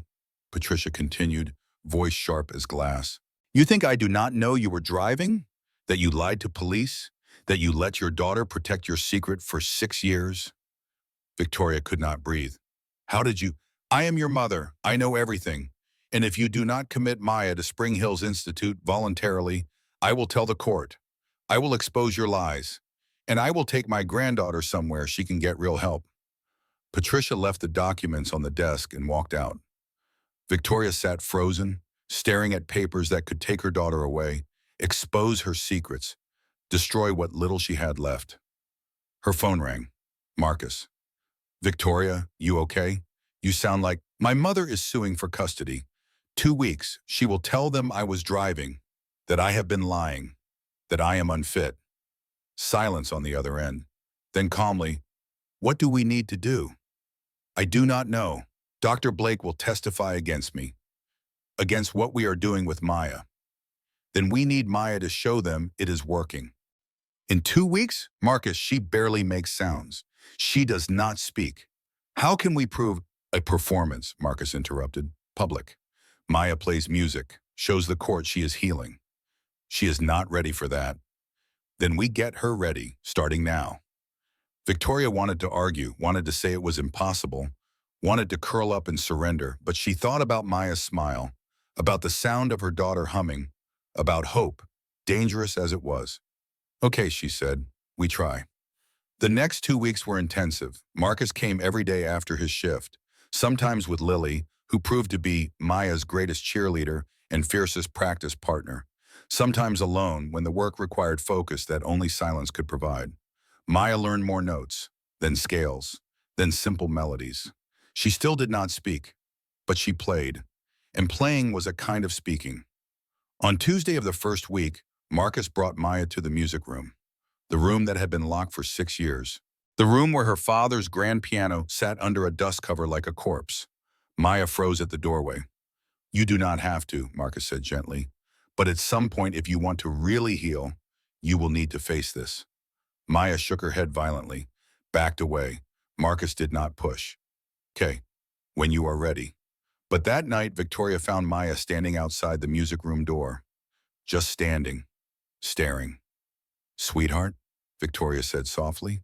Patricia continued, voice sharp as glass. You think I do not know you were driving? That you lied to police? That you let your daughter protect your secret for 6 years? Victoria could not breathe. How did you? I am your mother. I know everything. And if you do not commit Maya to Spring Hills Institute voluntarily, I will tell the court. I will expose your lies. And I will take my granddaughter somewhere she can get real help. Patricia left the documents on the desk and walked out. Victoria sat frozen, staring at papers that could take her daughter away, expose her secrets, destroy what little she had left. Her phone rang. Marcus. Victoria, you okay? You sound like, my mother is suing for custody. 2 weeks, she will tell them I was driving, that I have been lying, that I am unfit. Silence on the other end. Then calmly, what do we need to do? I do not know. Dr. Blake will testify against me, against what we are doing with Maya. Then we need Maya to show them it is working. In 2 weeks, Marcus, she barely makes sounds. She does not speak. How can we prove a performance? Marcus interrupted. Public. Maya plays music, shows the court she is healing. She is not ready for that. Then we get her ready, starting now. Victoria wanted to argue, wanted to say it was impossible, wanted to curl up and surrender, but she thought about Maya's smile, about the sound of her daughter humming, about hope, dangerous as it was. Okay, she said, we try. The next 2 weeks were intensive. Marcus came every day after his shift, sometimes with Lily, who proved to be Maya's greatest cheerleader and fiercest practice partner, sometimes alone when the work required focus that only silence could provide. Maya learned more notes, then scales, then simple melodies. She still did not speak, but she played, and playing was a kind of speaking. On Tuesday of the first week, Marcus brought Maya to the music room, the room that had been locked for 6 years, the room where her father's grand piano sat under a dust cover like a corpse. Maya froze at the doorway. You do not have to, Marcus said gently, but at some point if you want to really heal, you will need to face this. Maya shook her head violently, backed away. Marcus did not push. Okay, When you are ready. But that night, Victoria found Maya standing outside the music room door, just standing, staring. Sweetheart, Victoria said softly.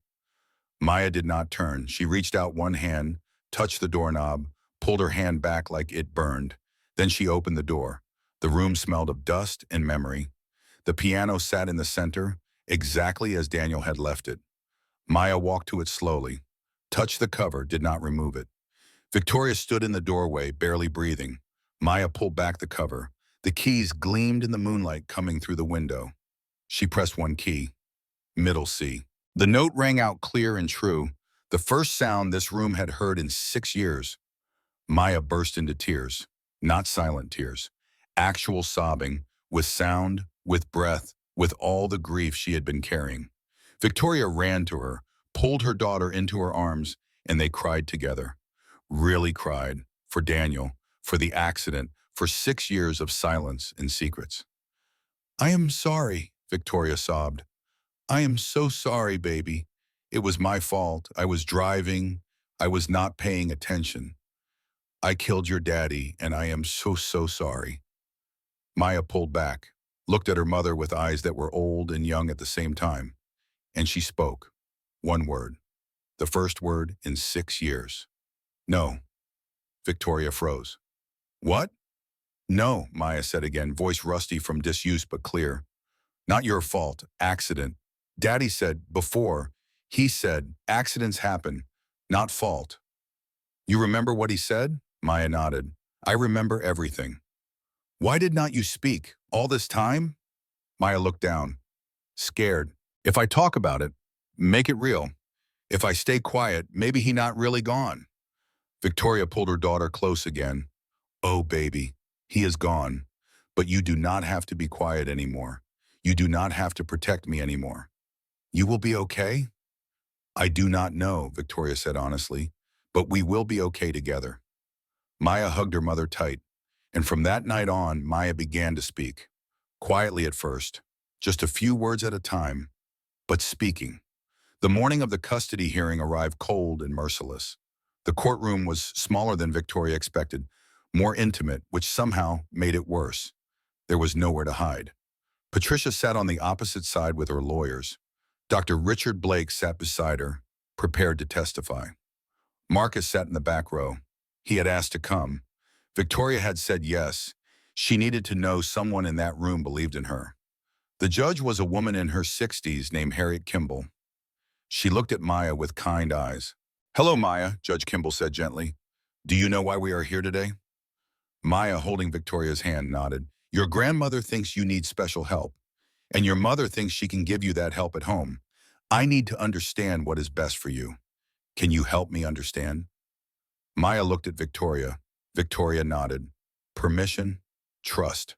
Maya did not turn. She reached out one hand, touched the doorknob, pulled her hand back like it burned. Then she opened the door. The room smelled of dust and memory. The piano sat in the center, exactly as Daniel had left it. Maya walked to it slowly, touched the cover, did not remove it. Victoria stood in the doorway, barely breathing. Maya pulled back the cover. The keys gleamed in the moonlight coming through the window. She pressed one key, middle C. The note rang out clear and true, the first sound this room had heard in 6 years. Maya burst into tears, not silent tears, actual sobbing, with sound, with breath, with all the grief she had been carrying. Victoria ran to her, pulled her daughter into her arms, and they cried together. Really cried, for Daniel, for the accident, for 6 years of silence and secrets. I am sorry, Victoria sobbed. I am so sorry, baby. It was my fault. I was driving. I was not paying attention. I killed your daddy, and I am so sorry. Maya pulled back, looked at her mother with eyes that were old and young at the same time, and she spoke. One word. The first word in 6 years. No. Victoria froze. What? No, Maya said again, voice rusty from disuse but clear. Not your fault. Accident. Daddy said before, he said accidents happen, not fault. You remember what he said? Maya nodded. I remember everything. Why did not you speak? All this time? Maya looked down, scared. If I talk about it, make it real. If I stay quiet, maybe he not really gone. Victoria pulled her daughter close again. Oh, baby, he is gone. But you do not have to be quiet anymore. You do not have to protect me anymore. You will be okay? I do not know, Victoria said honestly, but we will be okay together. Maya hugged her mother tight, and from that night on, Maya began to speak. Quietly at first, just a few words at a time, but speaking. The morning of the custody hearing arrived cold and merciless. The courtroom was smaller than Victoria expected, more intimate, which somehow made it worse. There was nowhere to hide. Patricia sat on the opposite side with her lawyers. Dr. Richard Blake sat beside her, prepared to testify. Marcus sat in the back row. He had asked to come. Victoria had said yes. She needed to know someone in that room believed in her. The judge was a woman in her 60s named Harriet Kimball. She looked at Maya with kind eyes. Hello, Maya, Judge Kimball said gently. Do you know why we are here today? Maya, holding Victoria's hand, nodded. Your grandmother thinks you need special help, and your mother thinks she can give you that help at home. I need to understand what is best for you. Can you help me understand? Maya looked at Victoria. Victoria nodded. Permission, trust.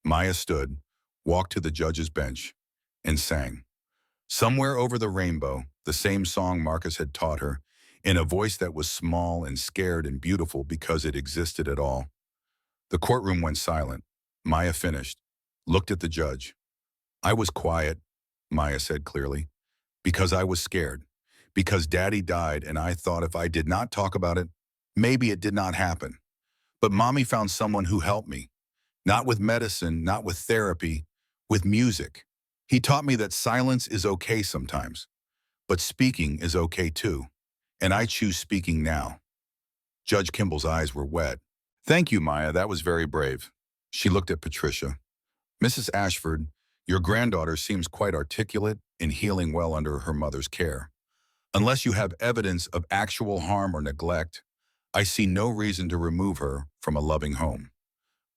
Maya stood, walked to the judge's bench, and sang. Somewhere over the rainbow, the same song Marcus had taught her, in a voice that was small and scared and beautiful because it existed at all. The courtroom went silent. Maya finished, looked at the judge. I was quiet, Maya said clearly, because I was scared, because Daddy died and I thought if I did not talk about it, maybe it did not happen. But Mommy found someone who helped me, not with medicine, not with therapy, with music. He taught me that silence is okay sometimes, but speaking is okay too, and I choose speaking now. Judge Kimball's eyes were wet. Thank you, Maya, that was very brave. She looked at Patricia. Mrs. Ashford, your granddaughter seems quite articulate and healing well under her mother's care. Unless you have evidence of actual harm or neglect, I see no reason to remove her from a loving home.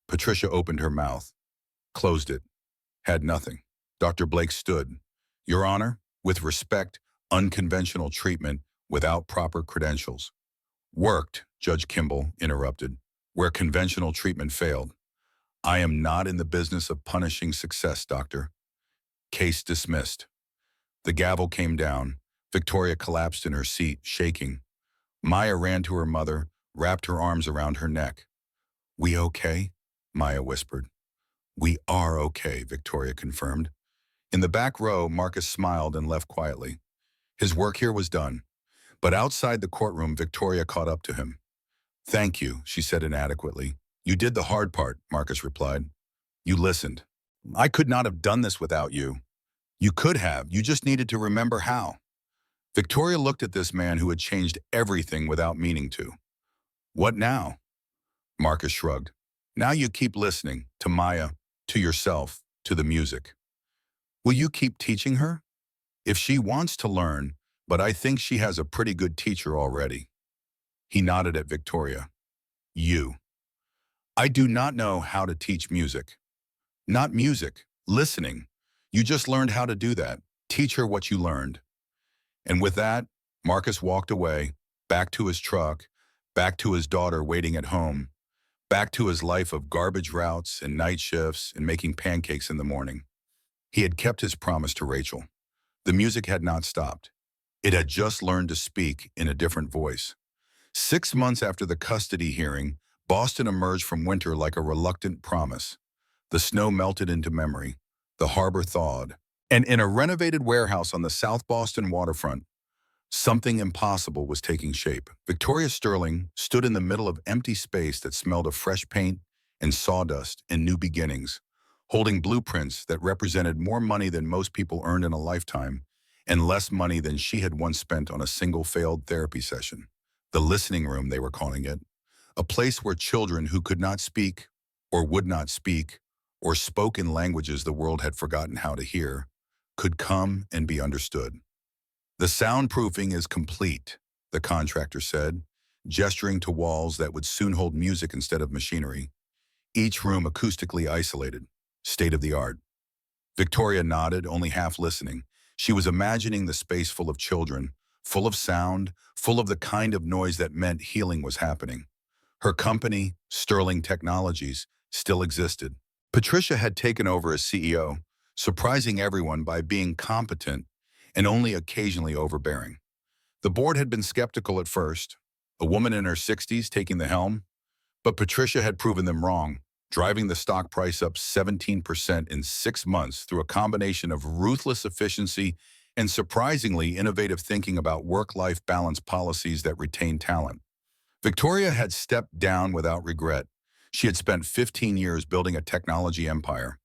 Patricia opened her mouth, closed it, had nothing. Dr. Blake stood. Your Honor, with respect, unconventional treatment without proper credentials. Worked, Judge Kimball interrupted, where conventional treatment failed. I am not in the business of punishing success, doctor. Case dismissed. The gavel came down. Victoria collapsed in her seat, shaking. Maya ran to her mother, wrapped her arms around her neck. We okay? Maya whispered. We are okay, Victoria confirmed. In the back row, Marcus smiled and left quietly. His work here was done. But outside the courtroom, Victoria caught up to him. Thank you, she said inadequately. You did the hard part, Marcus replied. You listened. I could not have done this without you. You could have. You just needed to remember how. Victoria looked at this man who had changed everything without meaning to. What now? Marcus shrugged. Now you keep listening to Maya, to yourself, to the music. Will you keep teaching her? If she wants to learn, but I think she has a pretty good teacher already. He nodded at Victoria. You. I do not know how to teach music. Not music, listening. You just learned how to do that. Teach her what you learned. And with that, Marcus walked away, back to his truck, back to his daughter waiting at home, back to his life of garbage routes and night shifts and making pancakes in the morning. He had kept his promise to Rachel. The music had not stopped. It had just learned to speak in a different voice. 6 months after the custody hearing, Boston emerged from winter like a reluctant promise. The snow melted into memory. The harbor thawed. And in a renovated warehouse on the South Boston waterfront, something impossible was taking shape. Victoria Sterling stood in the middle of empty space that smelled of fresh paint and sawdust and new beginnings, holding blueprints that represented more money than most people earned in a lifetime and less money than she had once spent on a single failed therapy session. The listening room, they were calling it, a place where children who could not speak or would not speak or spoke in languages the world had forgotten how to hear, could come and be understood. The soundproofing is complete, the contractor said, gesturing to walls that would soon hold music instead of machinery. Each room acoustically isolated, state of the art. Victoria nodded, only half listening. She was imagining the space full of children, full of sound, full of the kind of noise that meant healing was happening. Her company, Sterling Technologies, still existed. Patricia had taken over as CEO, surprising everyone by being competent and only occasionally overbearing. The board had been skeptical at first, a woman in her 60s taking the helm, but Patricia had proven them wrong, driving the stock price up 17% in 6 months through a combination of ruthless efficiency and surprisingly innovative thinking about work-life balance policies that retain talent. Victoria had stepped down without regret. She had spent 15 years building a technology empire.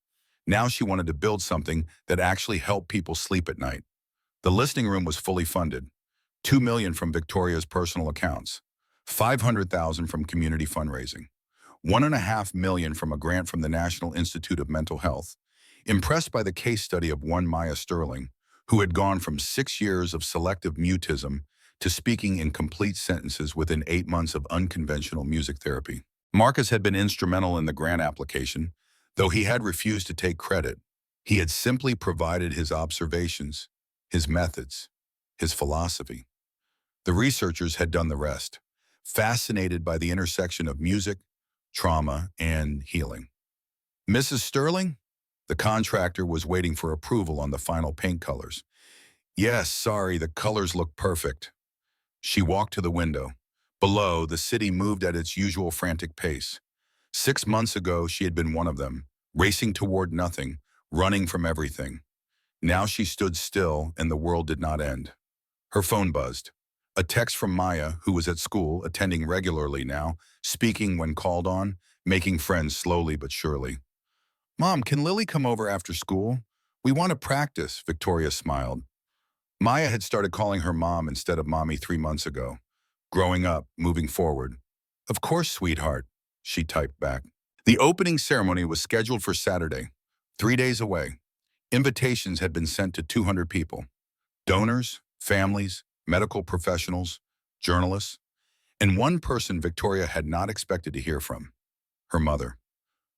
Now she wanted to build something that actually helped people sleep at night. The listening room was fully funded. $2 million from Victoria's personal accounts, $500,000 from community fundraising, $1.5 million from a grant from the National Institute of Mental Health. Impressed by the case study of one Maya Sterling, who had gone from 6 years of selective mutism to speaking in complete sentences within 8 months of unconventional music therapy. Marcus had been instrumental in the grant application, though he had refused to take credit. He had simply provided his observations, his methods, his philosophy. The researchers had done the rest, fascinated by the intersection of music, trauma, and healing. Mrs. Sterling? The contractor was waiting for approval on the final paint colors. Yes, sorry, the colors look perfect. She walked to the window. Below, the city moved at its usual frantic pace. 6 months ago, she had been one of them, racing toward nothing, running from everything. Now she stood still, and the world did not end. Her phone buzzed. A text from Maya, who was at school, attending regularly now, speaking when called on, making friends slowly but surely. Mom, can Lily come over after school? We want to practice, Victoria smiled. Maya had started calling her mom instead of mommy 3 months ago. Growing up, moving forward. Of course, sweetheart, she typed back. The opening ceremony was scheduled for Saturday, 3 days away. Invitations had been sent to 200 people. Donors, families, medical professionals, journalists, and one person Victoria had not expected to hear from, her mother.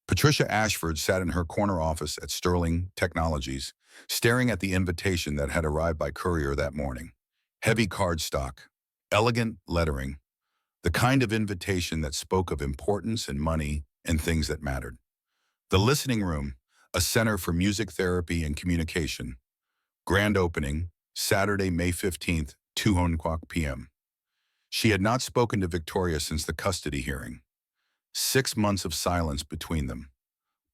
Patricia Ashford sat in her corner office at Sterling Technologies, staring at the invitation that had arrived by courier that morning. Heavy cardstock, elegant lettering, the kind of invitation that spoke of importance and money and things that mattered. The listening room, a center for music therapy and communication. Grand opening, Saturday, May 15th, 2:00 p.m. She had not spoken to Victoria since the custody hearing. 6 months of silence between them.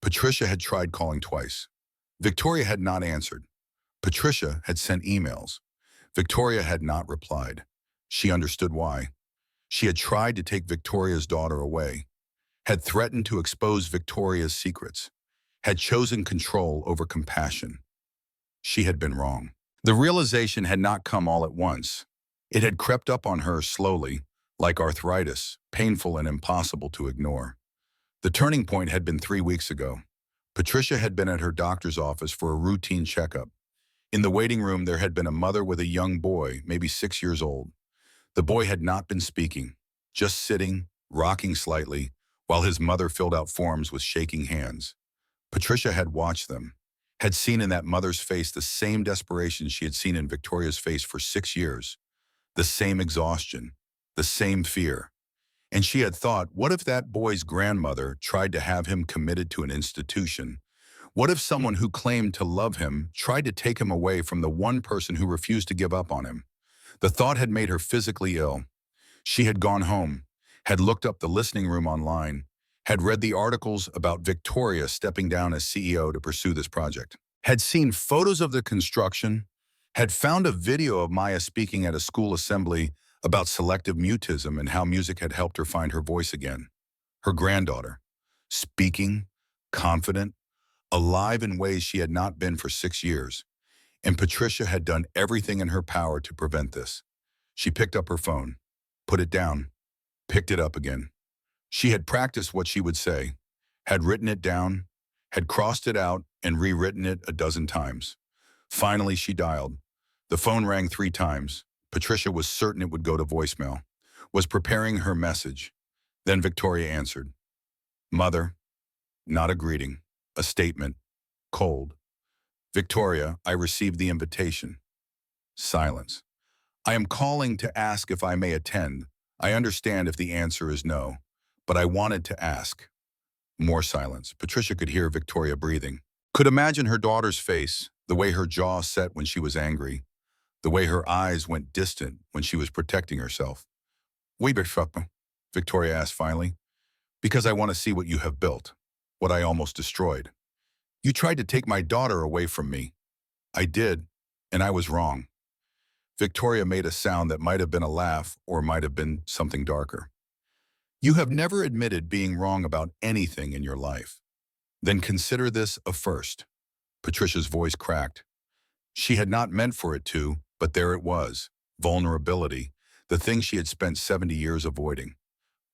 Patricia had tried calling twice. Victoria had not answered. Patricia had sent emails. Victoria had not replied. She understood why. She had tried to take Victoria's daughter away, had threatened to expose Victoria's secrets, had chosen control over compassion. She had been wrong. The realization had not come all at once. It had crept up on her slowly, like arthritis, painful and impossible to ignore. The turning point had been 3 weeks ago. Patricia had been at her doctor's office for a routine checkup. In the waiting room, there had been a mother with a young boy, maybe 6 years old. The boy had not been speaking, just sitting, rocking slightly, while his mother filled out forms with shaking hands. Patricia had watched them, had seen in that mother's face the same desperation she had seen in Victoria's face for 6 years, the same exhaustion, the same fear. And she had thought, what if that boy's grandmother tried to have him committed to an institution? What if someone who claimed to love him tried to take him away from the one person who refused to give up on him? The thought had made her physically ill. She had gone home, had looked up the listening room online, had read the articles about Victoria stepping down as CEO to pursue this project, had seen photos of the construction, had found a video of Maya speaking at a school assembly about selective mutism and how music had helped her find her voice again. Her granddaughter, speaking, confident, alive in ways she had not been for 6 years. And Patricia had done everything in her power to prevent this. She picked up her phone, put it down, picked it up again. She had practiced what she would say, had written it down, had crossed it out and rewritten it a dozen times. Finally, she dialed. The phone rang 3 times. Patricia was certain it would go to voicemail, was preparing her message. Then Victoria answered. Mother, not a greeting, a statement, cold. Victoria, I received the invitation. Silence. I am calling to ask if I may attend. I understand if the answer is no, but I wanted to ask. More silence. Patricia could hear Victoria breathing. Could imagine her daughter's face, the way her jaw set when she was angry, the way her eyes went distant when she was protecting herself. Oui, Victoria asked finally. Because I want to see what you have built, what I almost destroyed. You tried to take my daughter away from me. I did, and I was wrong. Victoria made a sound that might have been a laugh or might have been something darker. You have never admitted being wrong about anything in your life. Then consider this a first. Patricia's voice cracked. She had not meant for it to, but there it was. Vulnerability, the thing she had spent 70 years avoiding.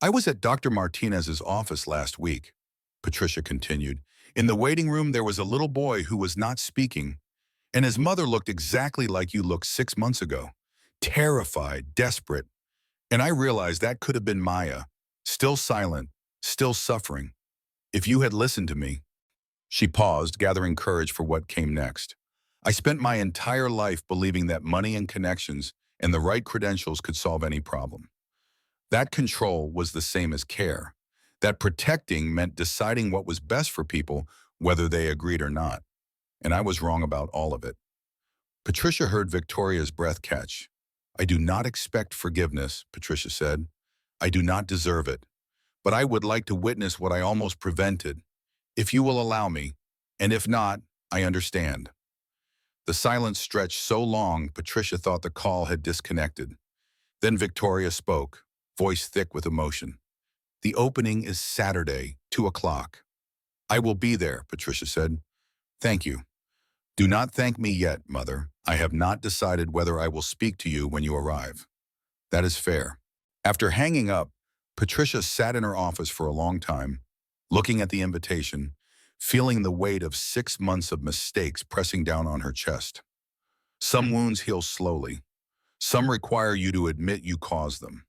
I was at Dr. Martinez's office last week, Patricia continued. In the waiting room, there was a little boy who was not speaking, and his mother looked exactly like you looked 6 months ago. Terrified, desperate. And I realized that could have been Maya, still silent, still suffering. If you had listened to me. She paused, gathering courage for what came next. I spent my entire life believing that money and connections and the right credentials could solve any problem. That control was the same as care. That protecting meant deciding what was best for people, whether they agreed or not. And I was wrong about all of it. Patricia heard Victoria's breath catch. I do not expect forgiveness, Patricia said. I do not deserve it. But I would like to witness what I almost prevented. If you will allow me, and if not, I understand. The silence stretched so long, Patricia thought the call had disconnected. Then Victoria spoke, voice thick with emotion. The opening is Saturday, 2 o'clock. I will be there, Patricia said. Thank you. Do not thank me yet, Mother. I have not decided whether I will speak to you when you arrive. That is fair. After hanging up, Patricia sat in her office for a long time, looking at the invitation, feeling the weight of 6 months of mistakes pressing down on her chest. Some wounds heal slowly. Some require you to admit you caused them.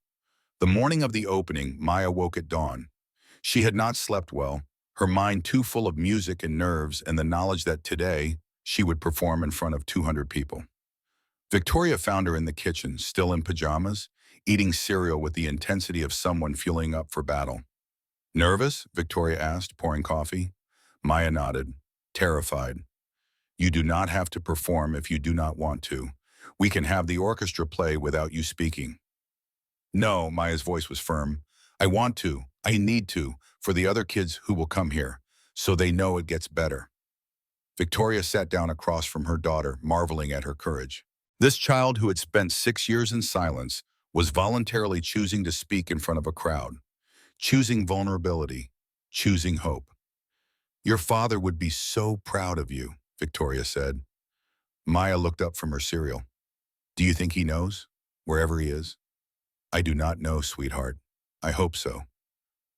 The morning of the opening, Maya woke at dawn. She had not slept well, her mind too full of music and nerves and the knowledge that today she would perform in front of 200 people. Victoria found her in the kitchen, still in pajamas, eating cereal with the intensity of someone fueling up for battle. Nervous? Victoria asked, pouring coffee. Maya nodded, terrified. You do not have to perform if you do not want to. We can have the orchestra play without you speaking. No, Maya's voice was firm. I want to, I need to, for the other kids who will come here, so they know it gets better. Victoria sat down across from her daughter, marveling at her courage. This child who had spent 6 years in silence was voluntarily choosing to speak in front of a crowd, choosing vulnerability, choosing hope. Your father would be so proud of you, Victoria said. Maya looked up from her cereal. Do you think he knows? Wherever he is? I do not know, sweetheart. I hope so.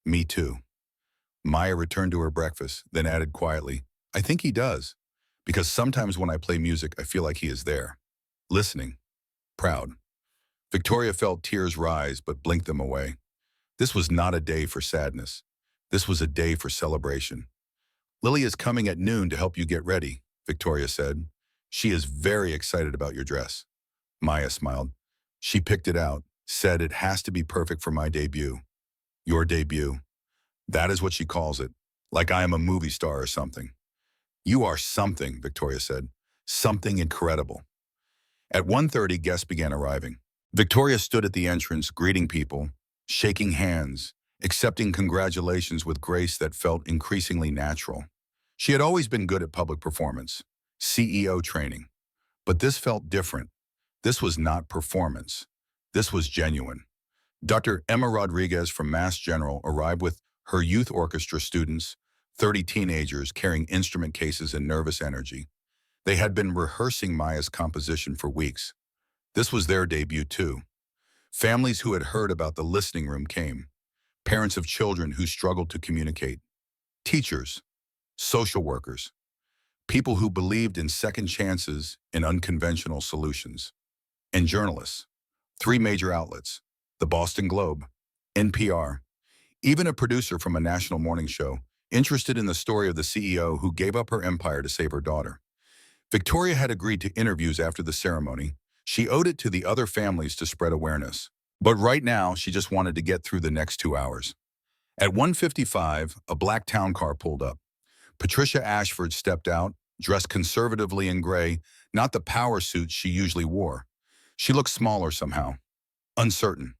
Me too. Maya returned to her breakfast, then added quietly, I think he does. Because sometimes when I play music, I feel like he is there. Listening. Proud. Victoria felt tears rise, but blinked them away. This was not a day for sadness. This was a day for celebration. Lily is coming at noon to help you get ready, Victoria said. She is very excited about your dress. Maya smiled. She picked it out, said it has to be perfect for my debut. Your debut. That is what she calls it. Like I am a movie star or something. You are something, Victoria said. Something incredible. At 1:30, guests began arriving. Victoria stood at the entrance, greeting people, shaking hands, accepting congratulations with grace that felt increasingly natural. She had always been good at public performance, CEO training, but this felt different. This was not performance. This was genuine. Dr. Emma Rodriguez from Mass General arrived with her youth orchestra students, 30 teenagers carrying instrument cases and nervous energy. They had been rehearsing Maya's composition for weeks. This was their debut too. Families who had heard about the listening room came. Parents of children who struggled to communicate. Teachers, social workers, people who believed in second chances and unconventional solutions. And journalists. 3 major outlets, the Boston Globe, NPR, even a producer from a national morning show, interested in the story of the CEO who gave up her empire to save her daughter. Victoria had agreed to interviews after the ceremony. She owed it to the other families to spread awareness. But right now, she just wanted to get through the next 2 hours. At 1:55, a black town car pulled up. Patricia Ashford stepped out, dressed conservatively in gray, not the power suit she usually wore. She looked smaller somehow, uncertain.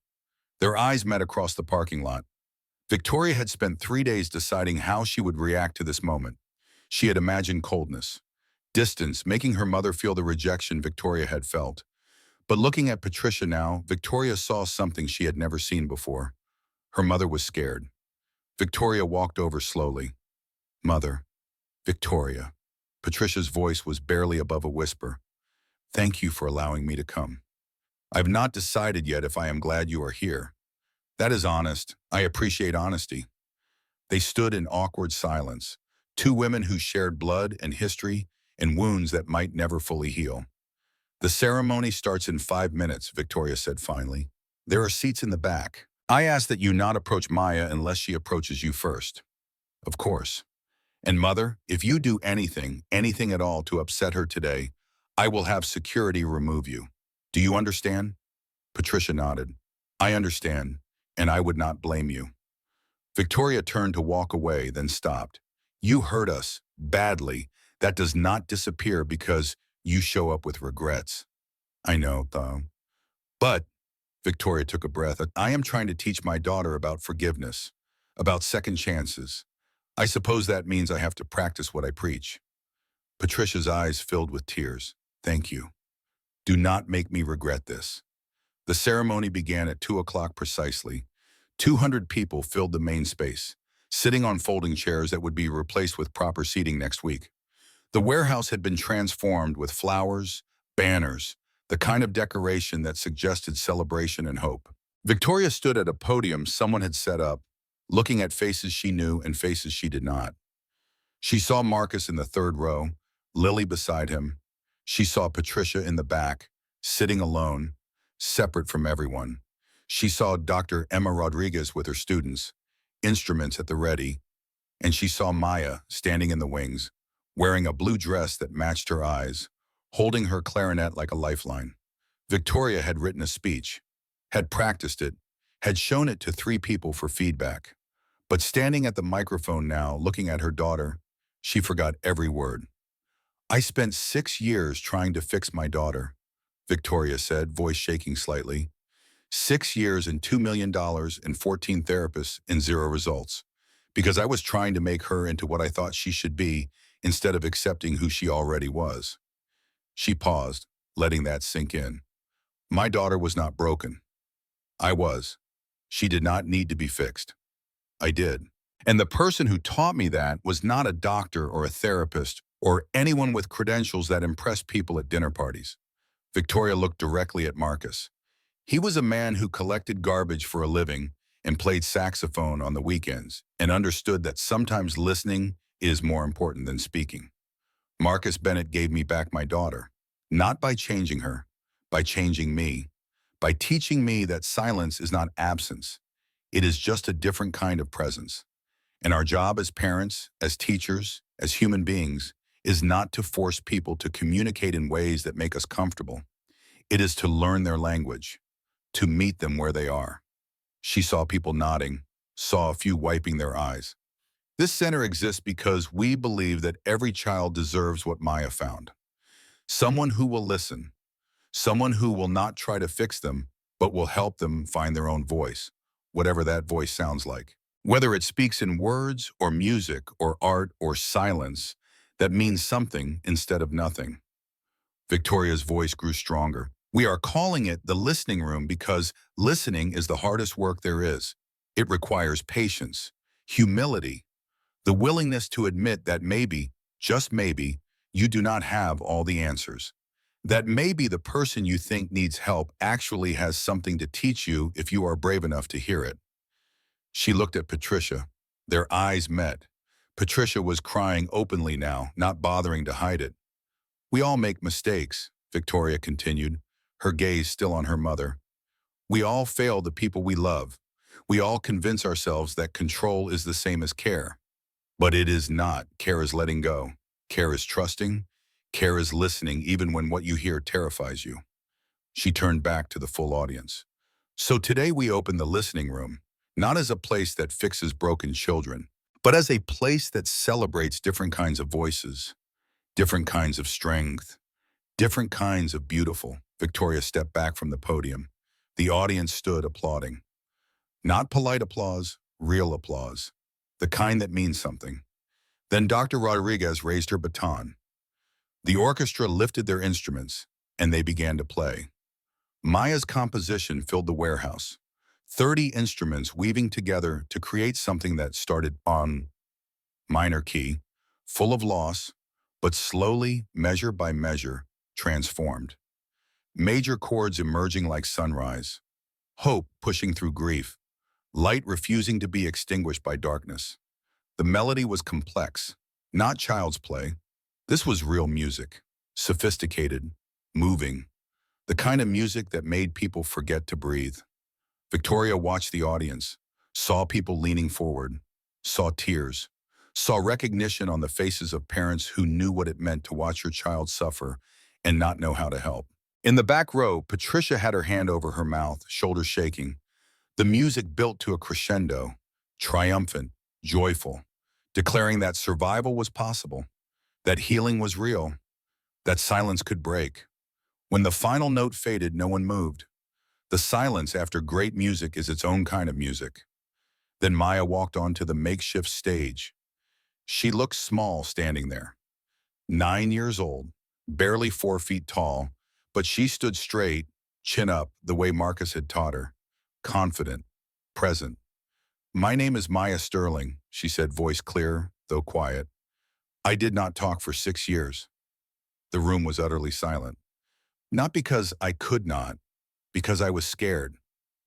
Their eyes met across the parking lot. Victoria had spent 3 days deciding how she would react to this moment. She had imagined coldness, distance, making her mother feel the rejection Victoria had felt. But looking at Patricia now, Victoria saw something she had never seen before. Her mother was scared. Victoria walked over slowly. Mother. Victoria. Patricia's voice was barely above a whisper. Thank you for allowing me to come. I've not decided yet if I am glad you are here. That is honest. I appreciate honesty. They stood in awkward silence, 2 women who shared blood and history and wounds that might never fully heal. The ceremony starts in 5 minutes, Victoria said finally. There are seats in the back. I ask that you not approach Maya unless she approaches you first. Of course. And Mother, if you do anything, anything at all to upset her today, I will have security remove you. Do you understand? Patricia nodded. I understand, and I would not blame you. Victoria turned to walk away, then stopped. You hurt us, badly. That does not disappear because you show up with regrets. I know, though. But, Victoria took a breath, I am trying to teach my daughter about forgiveness, about second chances. I suppose that means I have to practice what I preach. Patricia's eyes filled with tears. Thank you. Do not make me regret this. The ceremony began at 2 o'clock precisely. 200 people filled the main space, sitting on folding chairs that would be replaced with proper seating next week. The warehouse had been transformed with flowers, banners, the kind of decoration that suggested celebration and hope. Victoria stood at a podium someone had set up, looking at faces she knew and faces she did not. She saw Marcus in the 3rd row, Lily beside him. She saw Patricia in the back, sitting alone, separate from everyone. She saw Dr. Emma Rodriguez with her students, instruments at the ready, and she saw Maya standing in the wings, wearing a blue dress that matched her eyes, holding her clarinet like a lifeline. Victoria had written a speech, had practiced it, had shown it to 3 people for feedback. But standing at the microphone now, looking at her daughter, she forgot every word. I spent 6 years trying to fix my daughter, Victoria said, voice shaking slightly. 6 years and $2 million and 14 therapists and 0 results. Because I was trying to make her into what I thought she should be instead of accepting who she already was. She paused, letting that sink in. My daughter was not broken. I was. She did not need to be fixed. I did. And the person who taught me that was not a doctor or a therapist or anyone with credentials that impressed people at dinner parties. Victoria looked directly at Marcus. He was a man who collected garbage for a living and played saxophone on the weekends and understood that sometimes listening is more important than speaking. Marcus Bennett gave me back my daughter, not by changing her, by changing me, by teaching me that silence is not absence. It is just a different kind of presence. And our job as parents, as teachers, as human beings, is not to force people to communicate in ways that make us comfortable. It is to learn their language, to meet them where they are. She saw people nodding, saw a few wiping their eyes. This center exists because we believe that every child deserves what Maya found. Someone who will listen, someone who will not try to fix them, but will help them find their own voice, whatever that voice sounds like. Whether it speaks in words or music or art or silence, that means something instead of nothing. Victoria's voice grew stronger. We are calling it the listening room because listening is the hardest work there is. It requires patience, humility, the willingness to admit that maybe, just maybe, you do not have all the answers. That maybe the person you think needs help actually has something to teach you if you are brave enough to hear it. She looked at Patricia. Their eyes met. Patricia was crying openly now, not bothering to hide it. We all make mistakes, Victoria continued, her gaze still on her mother. We all fail the people we love. We all convince ourselves that control is the same as care. But it is not. Care is letting go. Care is trusting. Care is listening even when what you hear terrifies you. She turned back to the full audience. So today we open the listening room, not as a place that fixes broken children, but as a place that celebrates different kinds of voices, different kinds of strength, different kinds of beautiful. Victoria stepped back from the podium. The audience stood applauding. Not polite applause, real applause, the kind that means something. Then Dr. Rodriguez raised her baton. The orchestra lifted their instruments, and they began to play. Maya's composition filled the warehouse, 30 instruments weaving together to create something that started on minor key, full of loss, but slowly, measure by measure, transformed. Major chords emerging like sunrise, hope pushing through grief, light refusing to be extinguished by darkness. The melody was complex, not child's play. This was real music, sophisticated, moving, the kind of music that made people forget to breathe. Victoria watched the audience, saw people leaning forward, saw tears, saw recognition on the faces of parents who knew what it meant to watch your child suffer and not know how to help. In the back row, Patricia had her hand over her mouth, shoulders shaking. The music built to a crescendo, triumphant, joyful, declaring that survival was possible, that healing was real, that silence could break. When the final note faded, no one moved. The silence after great music is its own kind of music. Then Maya walked onto the makeshift stage. She looked small standing there. 9 years old, barely 4 feet tall, but she stood straight, chin up, the way Marcus had taught her, confident, present. "My name is Maya Sterling," she said, voice clear, though quiet. "I did not talk for 6 years. The room was utterly silent. Not because I could not, because I was scared.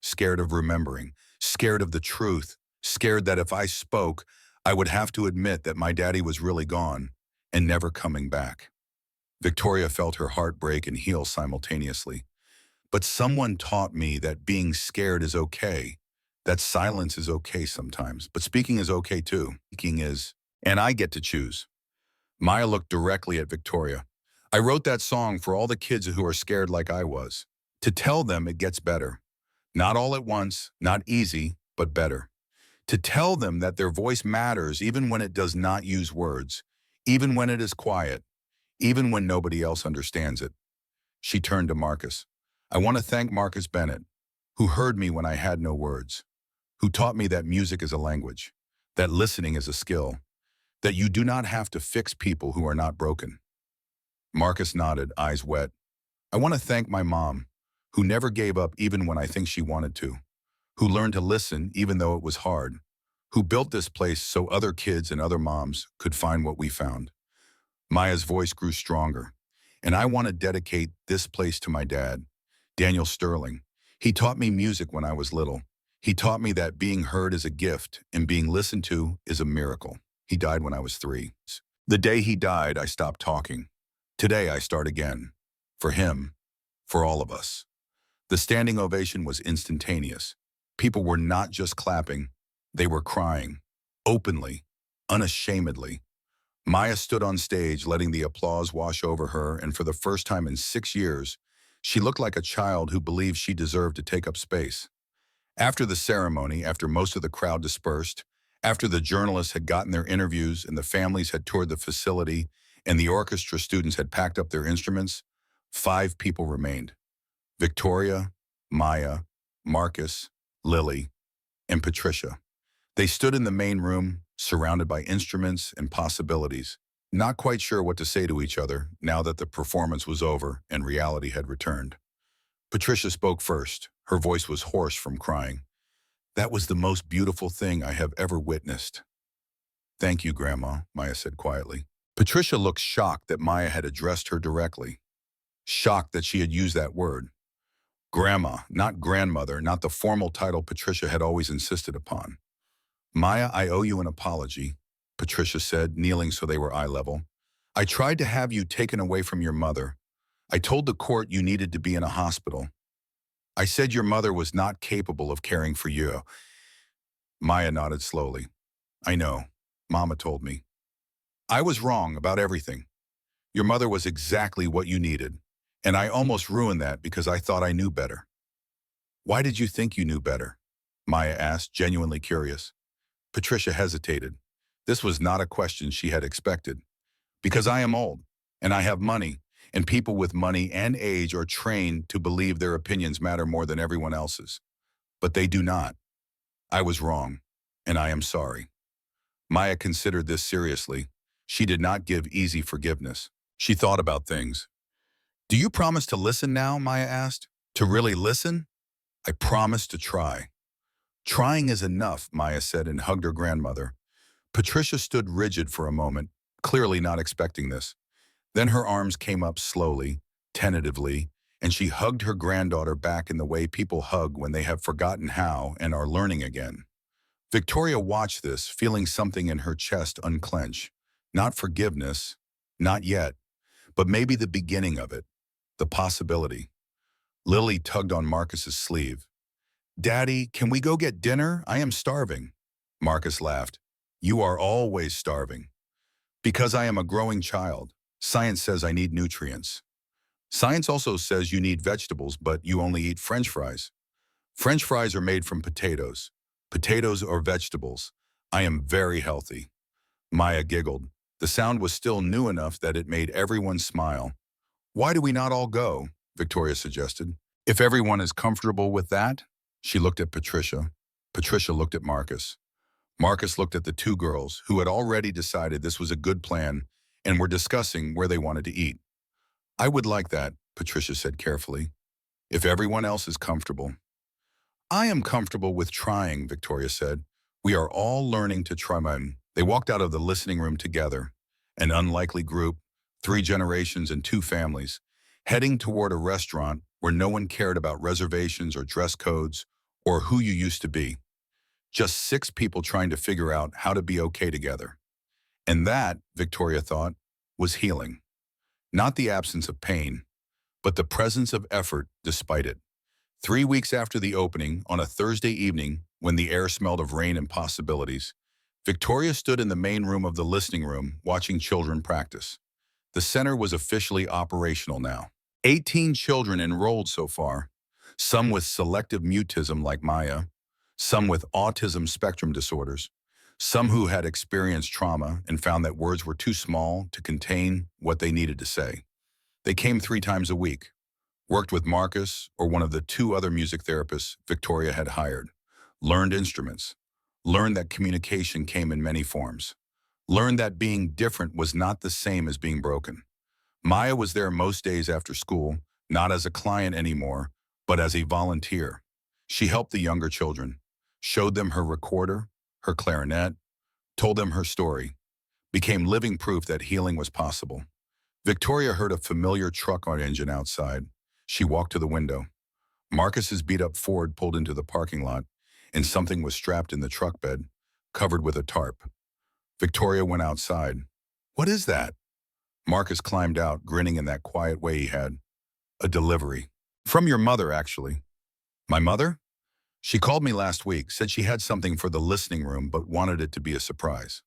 Scared of remembering, scared of the truth, scared that if I spoke, I would have to admit that my daddy was really gone and never coming back. Victoria felt her heart break and heal simultaneously. But someone taught me that being scared is okay, that silence is okay sometimes, but speaking is okay too. Speaking is, and I get to choose. Maya looked directly at Victoria. "I wrote that song for all the kids who are scared like I was, to tell them it gets better. Not all at once, not easy, but better. To tell them that their voice matters even when it does not use words, even when it is quiet, even when nobody else understands it." She turned to Marcus. "I want to thank Marcus Bennett, who heard me when I had no words, who taught me that music is a language, that listening is a skill, that you do not have to fix people who are not broken." Marcus nodded, eyes wet. "I want to thank my mom, who never gave up even when I think she wanted to, who learned to listen even though it was hard, who built this place so other kids and other moms could find what we found. Maya's voice grew stronger, and I want to dedicate this place to my dad, Daniel Sterling. He taught me music when I was little. He taught me that being heard is a gift and being listened to is a miracle. He died when I was 3. The day he died, I stopped talking. Today, I start again. For him, for all of us. The standing ovation was instantaneous. People were not just clapping, they were crying, openly, unashamedly. Maya stood on stage, letting the applause wash over her, and for the first time in 6 years, she looked like a child who believed she deserved to take up space. After the ceremony, after most of the crowd dispersed, after the journalists had gotten their interviews and the families had toured the facility and the orchestra students had packed up their instruments, 5 people remained. Victoria, Maya, Marcus, Lily, and Patricia. They stood in the main room, surrounded by instruments and possibilities, not quite sure what to say to each other now that the performance was over and reality had returned. Patricia spoke first. Her voice was hoarse from crying. "That was the most beautiful thing I have ever witnessed." "Thank you, Grandma," Maya said quietly. Patricia looked shocked that Maya had addressed her directly. Shocked that she had used that word. Grandma, not grandmother, not the formal title Patricia had always insisted upon. "Maya, I owe you an apology," Patricia said, kneeling so they were eye level. "I tried to have you taken away from your mother. I told the court you needed to be in a hospital. I said your mother was not capable of caring for you." Maya nodded slowly. "I know. Mama told me. I was wrong about everything. Your mother was exactly what you needed, and I almost ruined that because I thought I knew better." "Why did you think you knew better?" Maya asked, genuinely curious. Patricia hesitated. This was not a question she had expected. "Because I am old, and I have money, and people with money and age are trained to believe their opinions matter more than everyone else's. But they do not. I was wrong, and I am sorry." Maya considered this seriously. She did not give easy forgiveness. She thought about things. "Do you promise to listen now?" Maya asked. "To really listen?" "I promise to try." "Trying is enough," Maya said and hugged her grandmother. Patricia stood rigid for a moment, clearly not expecting this. Then her arms came up slowly, tentatively, and she hugged her granddaughter back in the way people hug when they have forgotten how and are learning again. Victoria watched this, feeling something in her chest unclench. Not forgiveness, not yet, but maybe the beginning of it, the possibility. Lily tugged on Marcus's sleeve. "Daddy, can we go get dinner? I am starving." Marcus laughed. "You are always starving." "Because I am a growing child. Science says I need nutrients." "Science also says you need vegetables, but you only eat French fries." "French fries are made from potatoes. Potatoes are vegetables. I am very healthy." Maya giggled. The sound was still new enough that it made everyone smile. "Why do we not all go?" Victoria suggested. "If everyone is comfortable with that." She looked at Patricia. Patricia looked at Marcus. Marcus looked at the 2 girls, who had already decided this was a good plan and were discussing where they wanted to eat. "I would like that," Patricia said carefully, "if everyone else is comfortable." "I am comfortable with trying," Victoria said. "We are all learning to try." They walked out of the listening room together, an unlikely group, 3 generations and 2 families, heading toward a restaurant where no one cared about reservations or dress codes or who you used to be. Just 6 people trying to figure out how to be okay together. And that, Victoria thought, was healing. Not the absence of pain, but the presence of effort despite it. 3 weeks after the opening, on a Thursday evening, when the air smelled of rain and possibilities, Victoria stood in the main room of the listening room watching children practice. The center was officially operational now. 18 children enrolled so far, some with selective mutism like Maya, some with autism spectrum disorders, some who had experienced trauma and found that words were too small to contain what they needed to say. They came 3 times a week, worked with Marcus or one of the 2 other music therapists Victoria had hired, learned instruments, learned that communication came in many forms, learned that being different was not the same as being broken. Maya was there most days after school, not as a client anymore, but as a volunteer. She helped the younger children, showed them her recorder, her clarinet, told them her story, became living proof that healing was possible. Victoria heard a familiar truck engine outside. She walked to the window. Marcus's beat-up Ford pulled into the parking lot, and something was strapped in the truck bed, covered with a tarp. Victoria went outside. "What is that?" Marcus climbed out, grinning in that quiet way he had. "A delivery. From your mother, actually." "My mother?" "She called me last week, said she had something for the listening room but wanted it to be a surprise."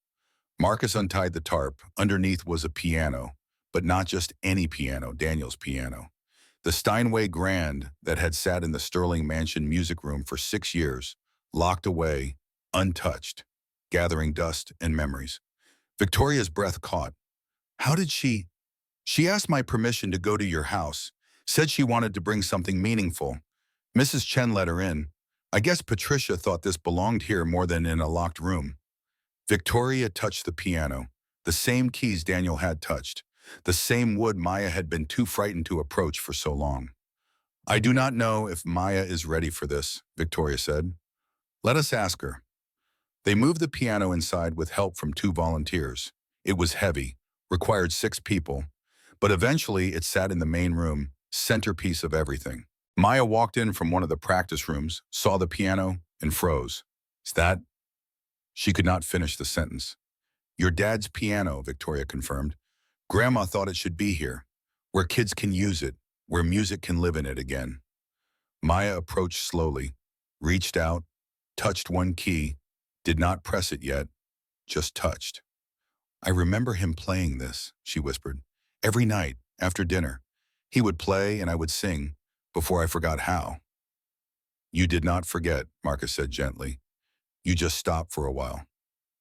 Marcus untied the tarp. Underneath was a piano, but not just any piano, Daniel's piano. The Steinway Grand that had sat in the Sterling Mansion music room for 6 years, locked away, untouched, gathering dust and memories. Victoria's breath caught. "How did she—" "She asked my permission to go to your house, said she wanted to bring something meaningful. Mrs. Chen let her in. I guess Patricia thought this belonged here more than in a locked room." Victoria touched the piano, the same keys Daniel had touched, the same wood Maya had been too frightened to approach for so long. "I do not know if Maya is ready for this," Victoria said. "Let us ask her." They moved the piano inside with help from 2 volunteers. It was heavy, required 6 people, but eventually it sat in the main room, centerpiece of everything. Maya walked in from one of the practice rooms, saw the piano, and froze. "Is that—" She could not finish the sentence. "Your dad's piano," Victoria confirmed. "Grandma thought it should be here, where kids can use it, where music can live in it again." Maya approached slowly, reached out, touched one key, did not press it yet, just touched. "I remember him playing this," she whispered. "Every night, after dinner. He would play and I would sing, before I forgot how." "You did not forget," Marcus said gently. "You just stopped for a while.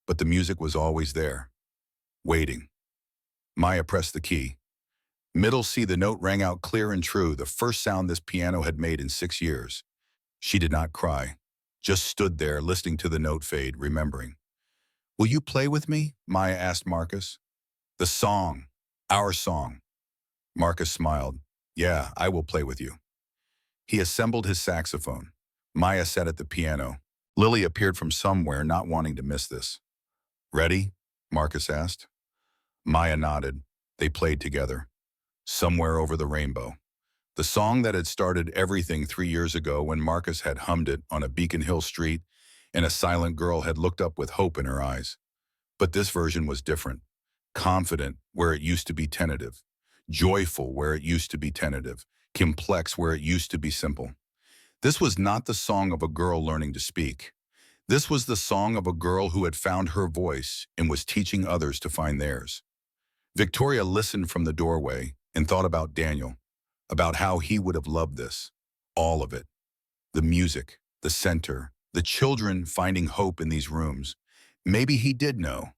But the music was always there, waiting." Maya pressed the key. Middle C, the note rang out clear and true, the first sound this piano had made in 6 years. She did not cry, just stood there listening to the note fade, remembering. "Will you play with me?" Maya asked Marcus. "The song, our song." Marcus smiled. "Yeah, I will play with you." He assembled his saxophone. Maya sat at the piano. Lily appeared from somewhere, not wanting to miss this. "Ready?" Marcus asked. Maya nodded. They played together. "Somewhere Over the Rainbow." The song that had started everything 3 years ago when Marcus had hummed it on a Beacon Hill street and a silent girl had looked up with hope in her eyes. But this version was different. Confident where it used to be tentative. Joyful where it used to be tentative. Complex where it used to be simple. This was not the song of a girl learning to speak. This was the song of a girl who had found her voice and was teaching others to find theirs. Victoria listened from the doorway and thought about Daniel, about how he would have loved this. All of it. The music, the center, the children finding hope in these rooms. Maybe he did know.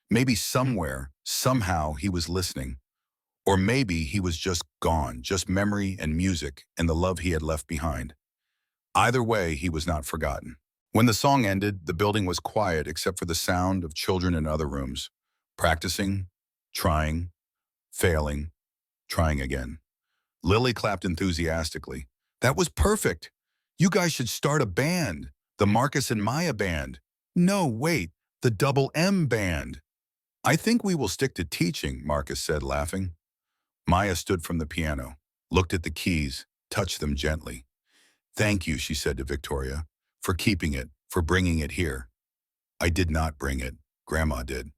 Maybe somewhere, somehow he was listening. Or maybe he was just gone, just memory and music and the love he had left behind. Either way, he was not forgotten. When the song ended, the building was quiet except for the sound of children in other rooms, practicing, trying, failing, trying again. Lily clapped enthusiastically. "That was perfect. You guys should start a band. The Marcus and Maya band. No, wait, the Double M band." "I think we will stick to teaching," Marcus said, laughing. Maya stood from the piano, looked at the keys, touched them gently. "Thank you," she said to Victoria, "for keeping it, for bringing it here." "I did not bring it. Grandma did."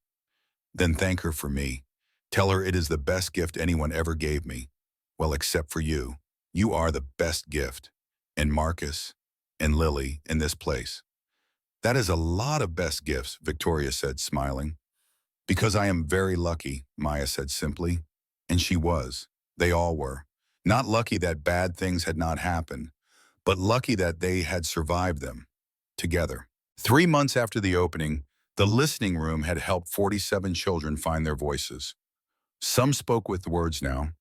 "Then thank her for me. Tell her it is the best gift anyone ever gave me. Well, except for you. You are the best gift. And Marcus, and Lily, in this place." "That is a lot of best gifts," Victoria said, smiling. "Because I am very lucky," Maya said simply. And she was. They all were. Not lucky that bad things had not happened, but lucky that they had survived them, together. 3 months after the opening, the listening room had helped 47 children find their voices. Some spoke with words now.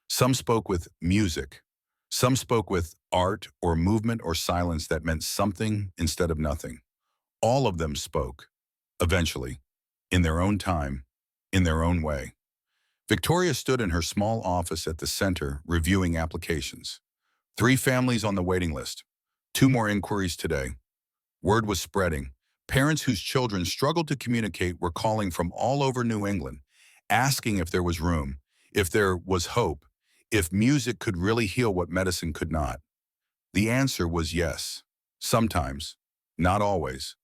Some spoke with music. Some spoke with art or movement or silence that meant something instead of nothing. All of them spoke, eventually, in their own time, in their own way. Victoria stood in her small office at the center, reviewing applications. 3 families on the waiting list. 2 more inquiries today. Word was spreading. Parents whose children struggled to communicate were calling from all over New England, asking if there was room, if there was hope, if music could really heal what medicine could not. The answer was yes. Sometimes. Not always.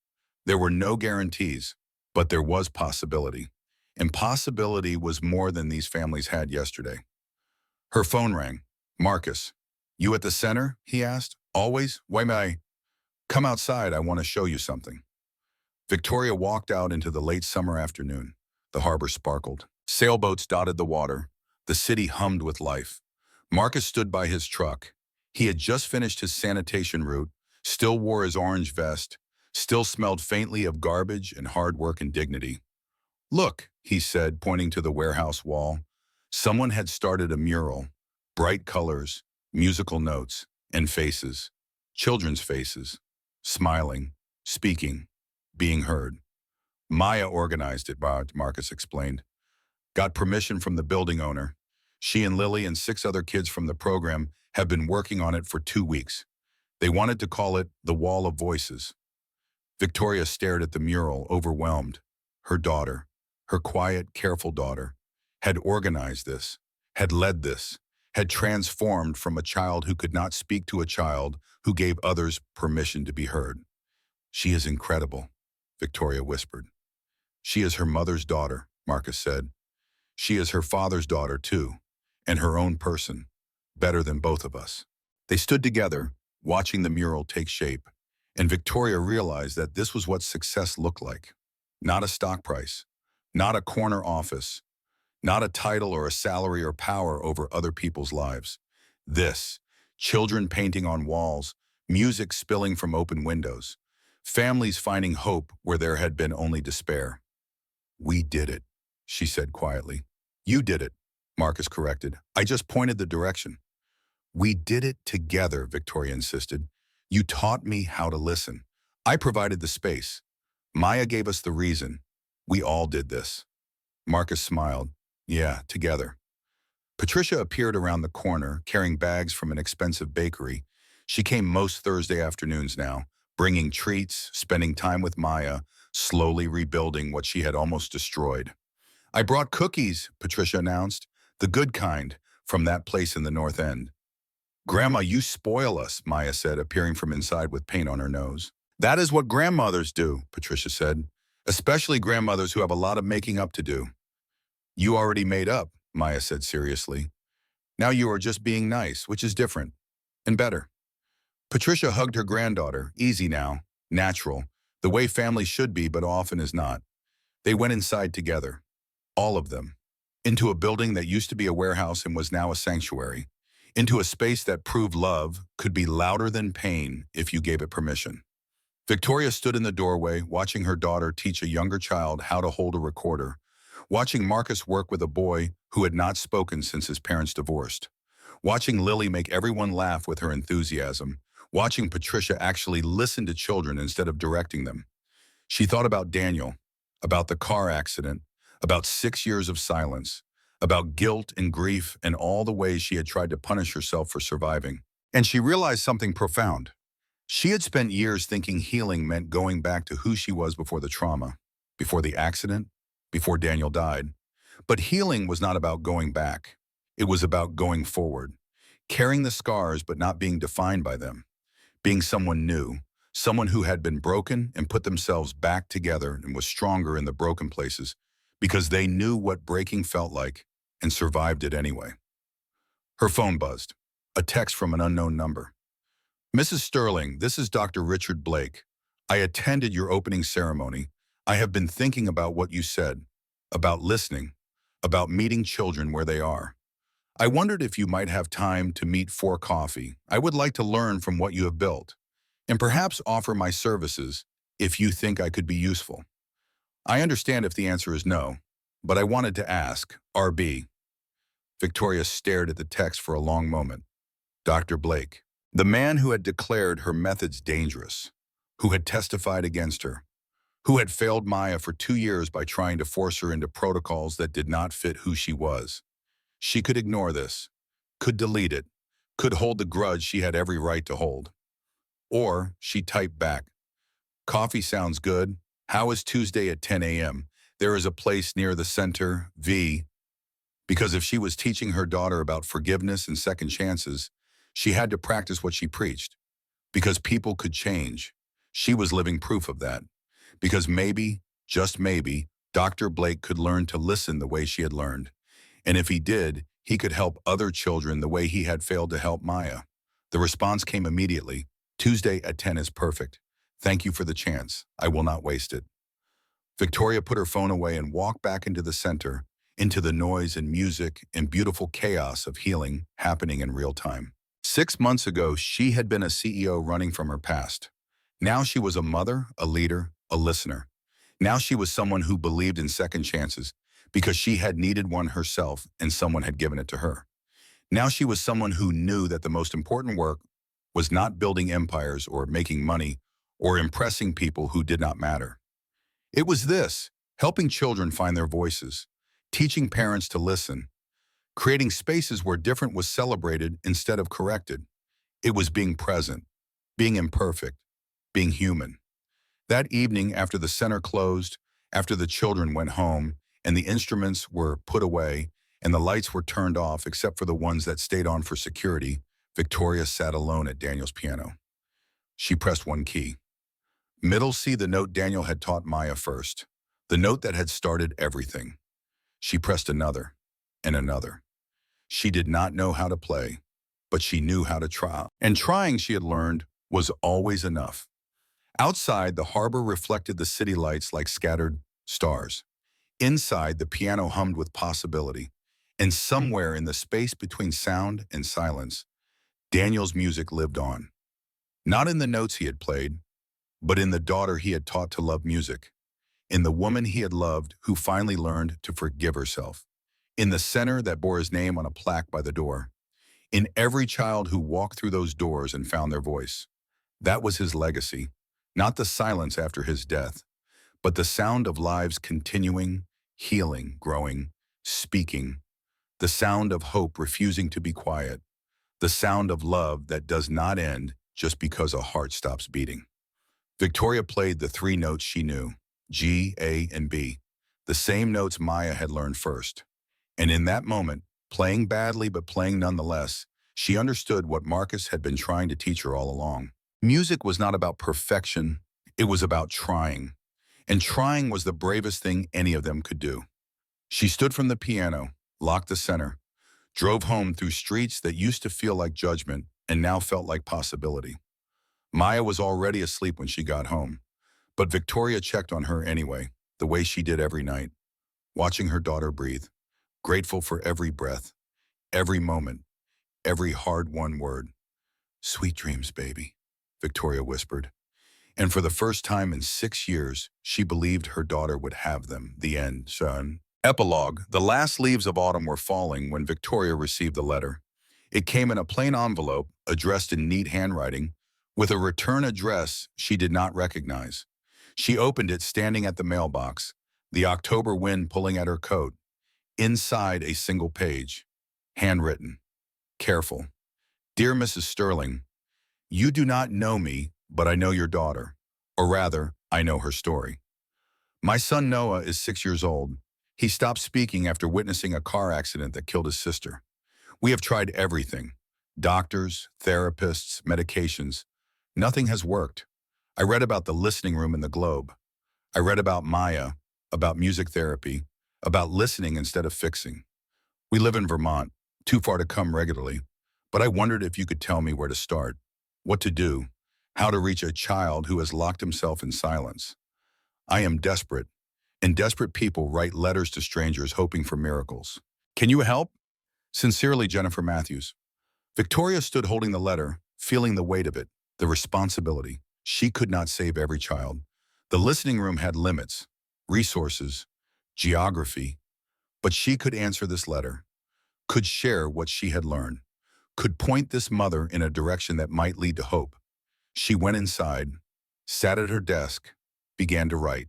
There were no guarantees, but there was possibility. And possibility was more than these families had yesterday. Her phone rang. Marcus. You at the center? He asked. Always? Why may I? Come outside, I want to show you something. Victoria walked out into the late summer afternoon. The harbor sparkled. Sailboats dotted the water. The city hummed with life. Marcus stood by his truck. He had just finished his sanitation route, still wore his orange vest, still smelled faintly of garbage and hard work and dignity. Look, he said, pointing to the warehouse wall. Someone had started a mural. Bright colors, musical notes, and faces. Children's faces. Smiling, speaking, being heard. Maya organized it, Marcus explained. Got permission from the building owner. She and Lily and 6 other kids from the program have been working on it for 2 weeks. They wanted to call it the Wall of Voices. Victoria stared at the mural, overwhelmed. Her daughter, her quiet, careful daughter, had organized this, had led this, had transformed from a child who could not speak to a child who gave others permission to be heard. She is incredible, Victoria whispered. She is her mother's daughter, Marcus said. She is her father's daughter, too, and her own person, better than both of us. They stood together, watching the mural take shape, and Victoria realized that this was what success looked like. Not a stock price, not a corner office, not a title or a salary or power over other people's lives. This, children painting on walls, music spilling from open windows, families finding hope where there had been only despair. We did it, she said quietly. You did it, Marcus corrected. I just pointed the direction. We did it together, Victoria insisted. You taught me how to listen. I provided the space. Maya gave us the reason. We all did this. Marcus smiled. Yeah, together. Patricia appeared around the corner, carrying bags from an expensive bakery. She came most Thursday afternoons now, bringing treats, spending time with Maya, slowly rebuilding what she had almost destroyed. I brought cookies, Patricia announced, the good kind, from that place in the North End. Grandma, you spoil us, Maya said, appearing from inside with paint on her nose. That is what grandmothers do, Patricia said, especially grandmothers who have a lot of making up to do. You already made up, Maya said seriously. Now you are just being nice, which is different and better. Patricia hugged her granddaughter, easy now, natural, the way families should be but often is not. They went inside together, all of them, into a building that used to be a warehouse and was now a sanctuary, into a space that proved love could be louder than pain if you gave it permission. Victoria stood in the doorway, watching her daughter teach a younger child how to hold a recorder, watching Marcus work with a boy who had not spoken since his parents divorced, watching Lily make everyone laugh with her enthusiasm, watching Patricia actually listen to children instead of directing them. She thought about Daniel, about the car accident, about 6 years of silence, about guilt and grief and all the ways she had tried to punish herself for surviving. And she realized something profound. She had spent years thinking healing meant going back to who she was before the trauma, before the accident, before Daniel died. But healing was not about going back. It was about going forward, carrying the scars but not being defined by them, being someone new, someone who had been broken and put themselves back together and was stronger in the broken places because they knew what breaking felt like and survived it anyway. Her phone buzzed, a text from an unknown number. Mrs. Sterling, this is Dr. Richard Blake. I attended your opening ceremony. I have been thinking about what you said, about listening, about meeting children where they are. I wondered if you might have time to meet for coffee. I would like to learn from what you have built, and perhaps offer my services if you think I could be useful. I understand if the answer is no, but I wanted to ask, RB. Victoria stared at the text for a long moment. Dr. Blake, the man who had declared her methods dangerous, who had testified against her, who had failed Maya for 2 years by trying to force her into protocols that did not fit who she was. She could ignore this, could delete it, could hold the grudge she had every right to hold. Or she typed back, "Coffee sounds good. How is Tuesday at 10 a.m.? There is a place near the center, V." Because if she was teaching her daughter about forgiveness and second chances, she had to practice what she preached. Because people could change. She was living proof of that. Because maybe, just maybe, Dr. Blake could learn to listen the way she had learned. And if he did, he could help other children the way he had failed to help Maya. The response came immediately. "Tuesday at 10 is perfect. Thank you for the chance. I will not waste it." Victoria put her phone away and walked back into the center, into the noise and music and beautiful chaos of healing happening in real time. 6 months ago, she had been a CEO running from her past. Now she was a mother, a leader, a listener. Now she was someone who believed in second chances because she had needed one herself and someone had given it to her. Now she was someone who knew that the most important work was not building empires or making money or impressing people who did not matter. It was this: helping children find their voices, teaching parents to listen, creating spaces where different was celebrated instead of corrected. It was being present, being imperfect, being human. That evening, after the center closed, after the children went home, and the instruments were put away, and the lights were turned off except for the ones that stayed on for security, Victoria sat alone at Daniel's piano. She pressed one key. Middle C, the note Daniel had taught Maya first, the note that had started everything. She pressed another, and another. She did not know how to play, but she knew how to try. And trying, she had learned, was always enough. Outside, the harbor reflected the city lights like scattered stars. Inside, the piano hummed with possibility. And somewhere in the space between sound and silence, Daniel's music lived on. Not in the notes he had played, but in the daughter he had taught to love music. In the woman he had loved who finally learned to forgive herself. In the center that bore his name on a plaque by the door. In every child who walked through those doors and found their voice. That was his legacy. Not the silence after his death, but the sound of lives continuing, healing, growing, speaking. The sound of hope refusing to be quiet. The sound of love that does not end just because a heart stops beating. Victoria played the three notes she knew, G, A, and B, the same notes Maya had learned first. And in that moment, playing badly but playing nonetheless, she understood what Marcus had been trying to teach her all along. Music was not about perfection, it was about trying. And trying was the bravest thing any of them could do. She stood from the piano, locked the center, drove home through streets that used to feel like judgment and now felt like possibility. Maya was already asleep when she got home, but Victoria checked on her anyway, the way she did every night, watching her daughter breathe, grateful for every breath, every moment, every hard-won word. "Sweet dreams, baby," Victoria whispered. And for the first time in 6 years, she believed her daughter would have them. The end, son. Epilogue. The last leaves of autumn were falling when Victoria received the letter. It came in a plain envelope, addressed in neat handwriting, with a return address she did not recognize. She opened it standing at the mailbox, the October wind pulling at her coat. Inside, a single page, handwritten, careful. "Dear Mrs. Sterling, you do not know me, but I know your daughter. Or rather, I know her story. My son Noah is 6 years old. He stopped speaking after witnessing a car accident that killed his sister. We have tried everything. Doctors, therapists, medications. Nothing has worked. I read about the listening room in the Globe. I read about Maya, about music therapy, about listening instead of fixing. We live in Vermont, too far to come regularly, but I wondered if you could tell me where to start, what to do, how to reach a child who has locked himself in silence. I am desperate, and desperate people write letters to strangers hoping for miracles. Can you help? Sincerely, Jennifer Matthews." Victoria stood holding the letter, feeling the weight of it, the responsibility. She could not save every child. The listening room had limits, resources, geography, but she could answer this letter, could share what she had learned, could point this mother in a direction that might lead to hope. She went inside, sat at her desk, began to write.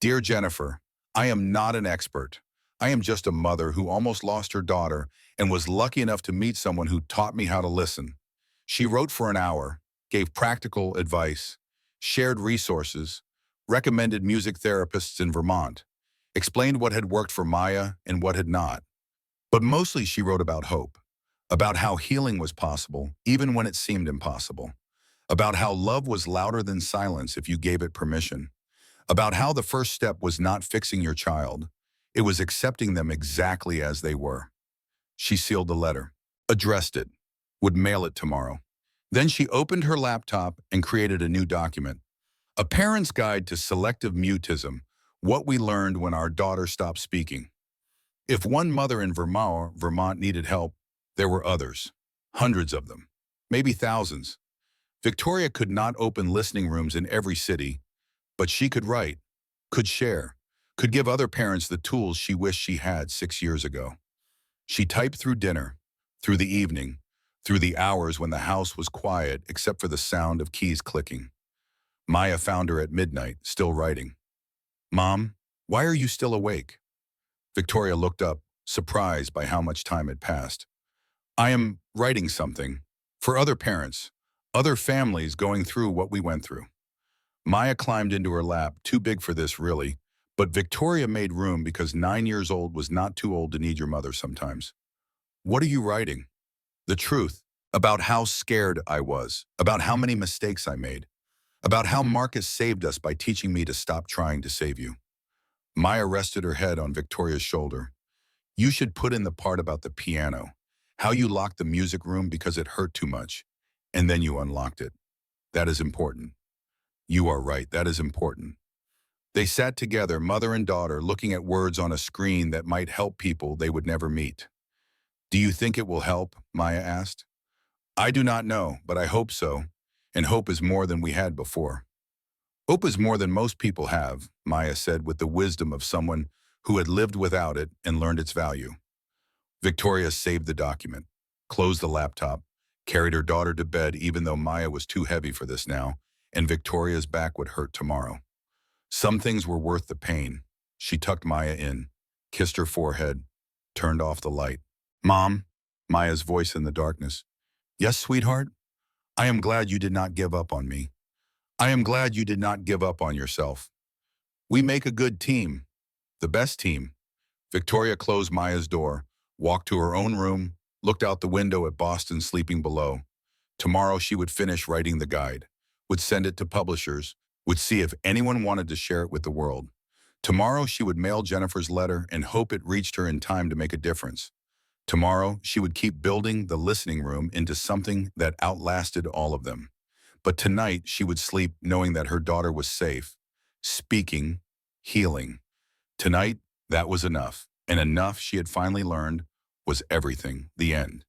"Dear Jennifer, I am not an expert. I am just a mother who almost lost her daughter and was lucky enough to meet someone who taught me how to listen. She wrote for an hour, gave practical advice, shared resources, recommended music therapists in Vermont, explained what had worked for Maya and what had not. But mostly she wrote about hope, about how healing was possible even when it seemed impossible, about how love was louder than silence if you gave it permission, about how the first step was not fixing your child, it was accepting them exactly as they were. She sealed the letter, addressed it, would mail it tomorrow. Then she opened her laptop and created a new document, A Parent's Guide to Selective Mutism, What We Learned When Our Daughter Stopped Speaking. If one mother in Vermont needed help, there were others, hundreds of them, maybe thousands. Victoria could not open listening rooms in every city, but she could write, could share, could give other parents the tools she wished she had 6 years ago. She typed through dinner, through the evening, through the hours when the house was quiet except for the sound of keys clicking. Maya found her at midnight, still writing. "Mom, why are you still awake?" Victoria looked up, surprised by how much time had passed. "I am writing something for other parents, other families going through what we went through." Maya climbed into her lap, too big for this really, but Victoria made room because 9 years old was not too old to need your mother sometimes. "What are you writing?" "The truth, about how scared I was, about how many mistakes I made, about how Marcus saved us by teaching me to stop trying to save you." Maya rested her head on Victoria's shoulder. "You should put in the part about the piano, how you locked the music room because it hurt too much, and then you unlocked it. That is important." "You are right, that is important." They sat together, mother and daughter, looking at words on a screen that might help people they would never meet. "Do you think it will help?" Maya asked. "I do not know, but I hope so, and hope is more than we had before." "Hope is more than most people have," Maya said with the wisdom of someone who had lived without it and learned its value. Victoria saved the document, closed the laptop, carried her daughter to bed even though Maya was too heavy for this now, and Victoria's back would hurt tomorrow. Some things were worth the pain. She tucked Maya in, kissed her forehead, turned off the light. "Mom," Maya's voice in the darkness. "Yes, sweetheart? I am glad you did not give up on me. I am glad you did not give up on yourself. We make a good team, the best team." Victoria closed Maya's door, walked to her own room, looked out the window at Boston sleeping below. Tomorrow she would finish writing the guide, would send it to publishers, would see if anyone wanted to share it with the world. Tomorrow she would mail Jennifer's letter and hope it reached her in time to make a difference. Tomorrow she would keep building the listening room into something that outlasted all of them. But tonight she would sleep knowing that her daughter was safe, speaking, healing. Tonight, that was enough. And enough, she had finally learned, was everything. The end.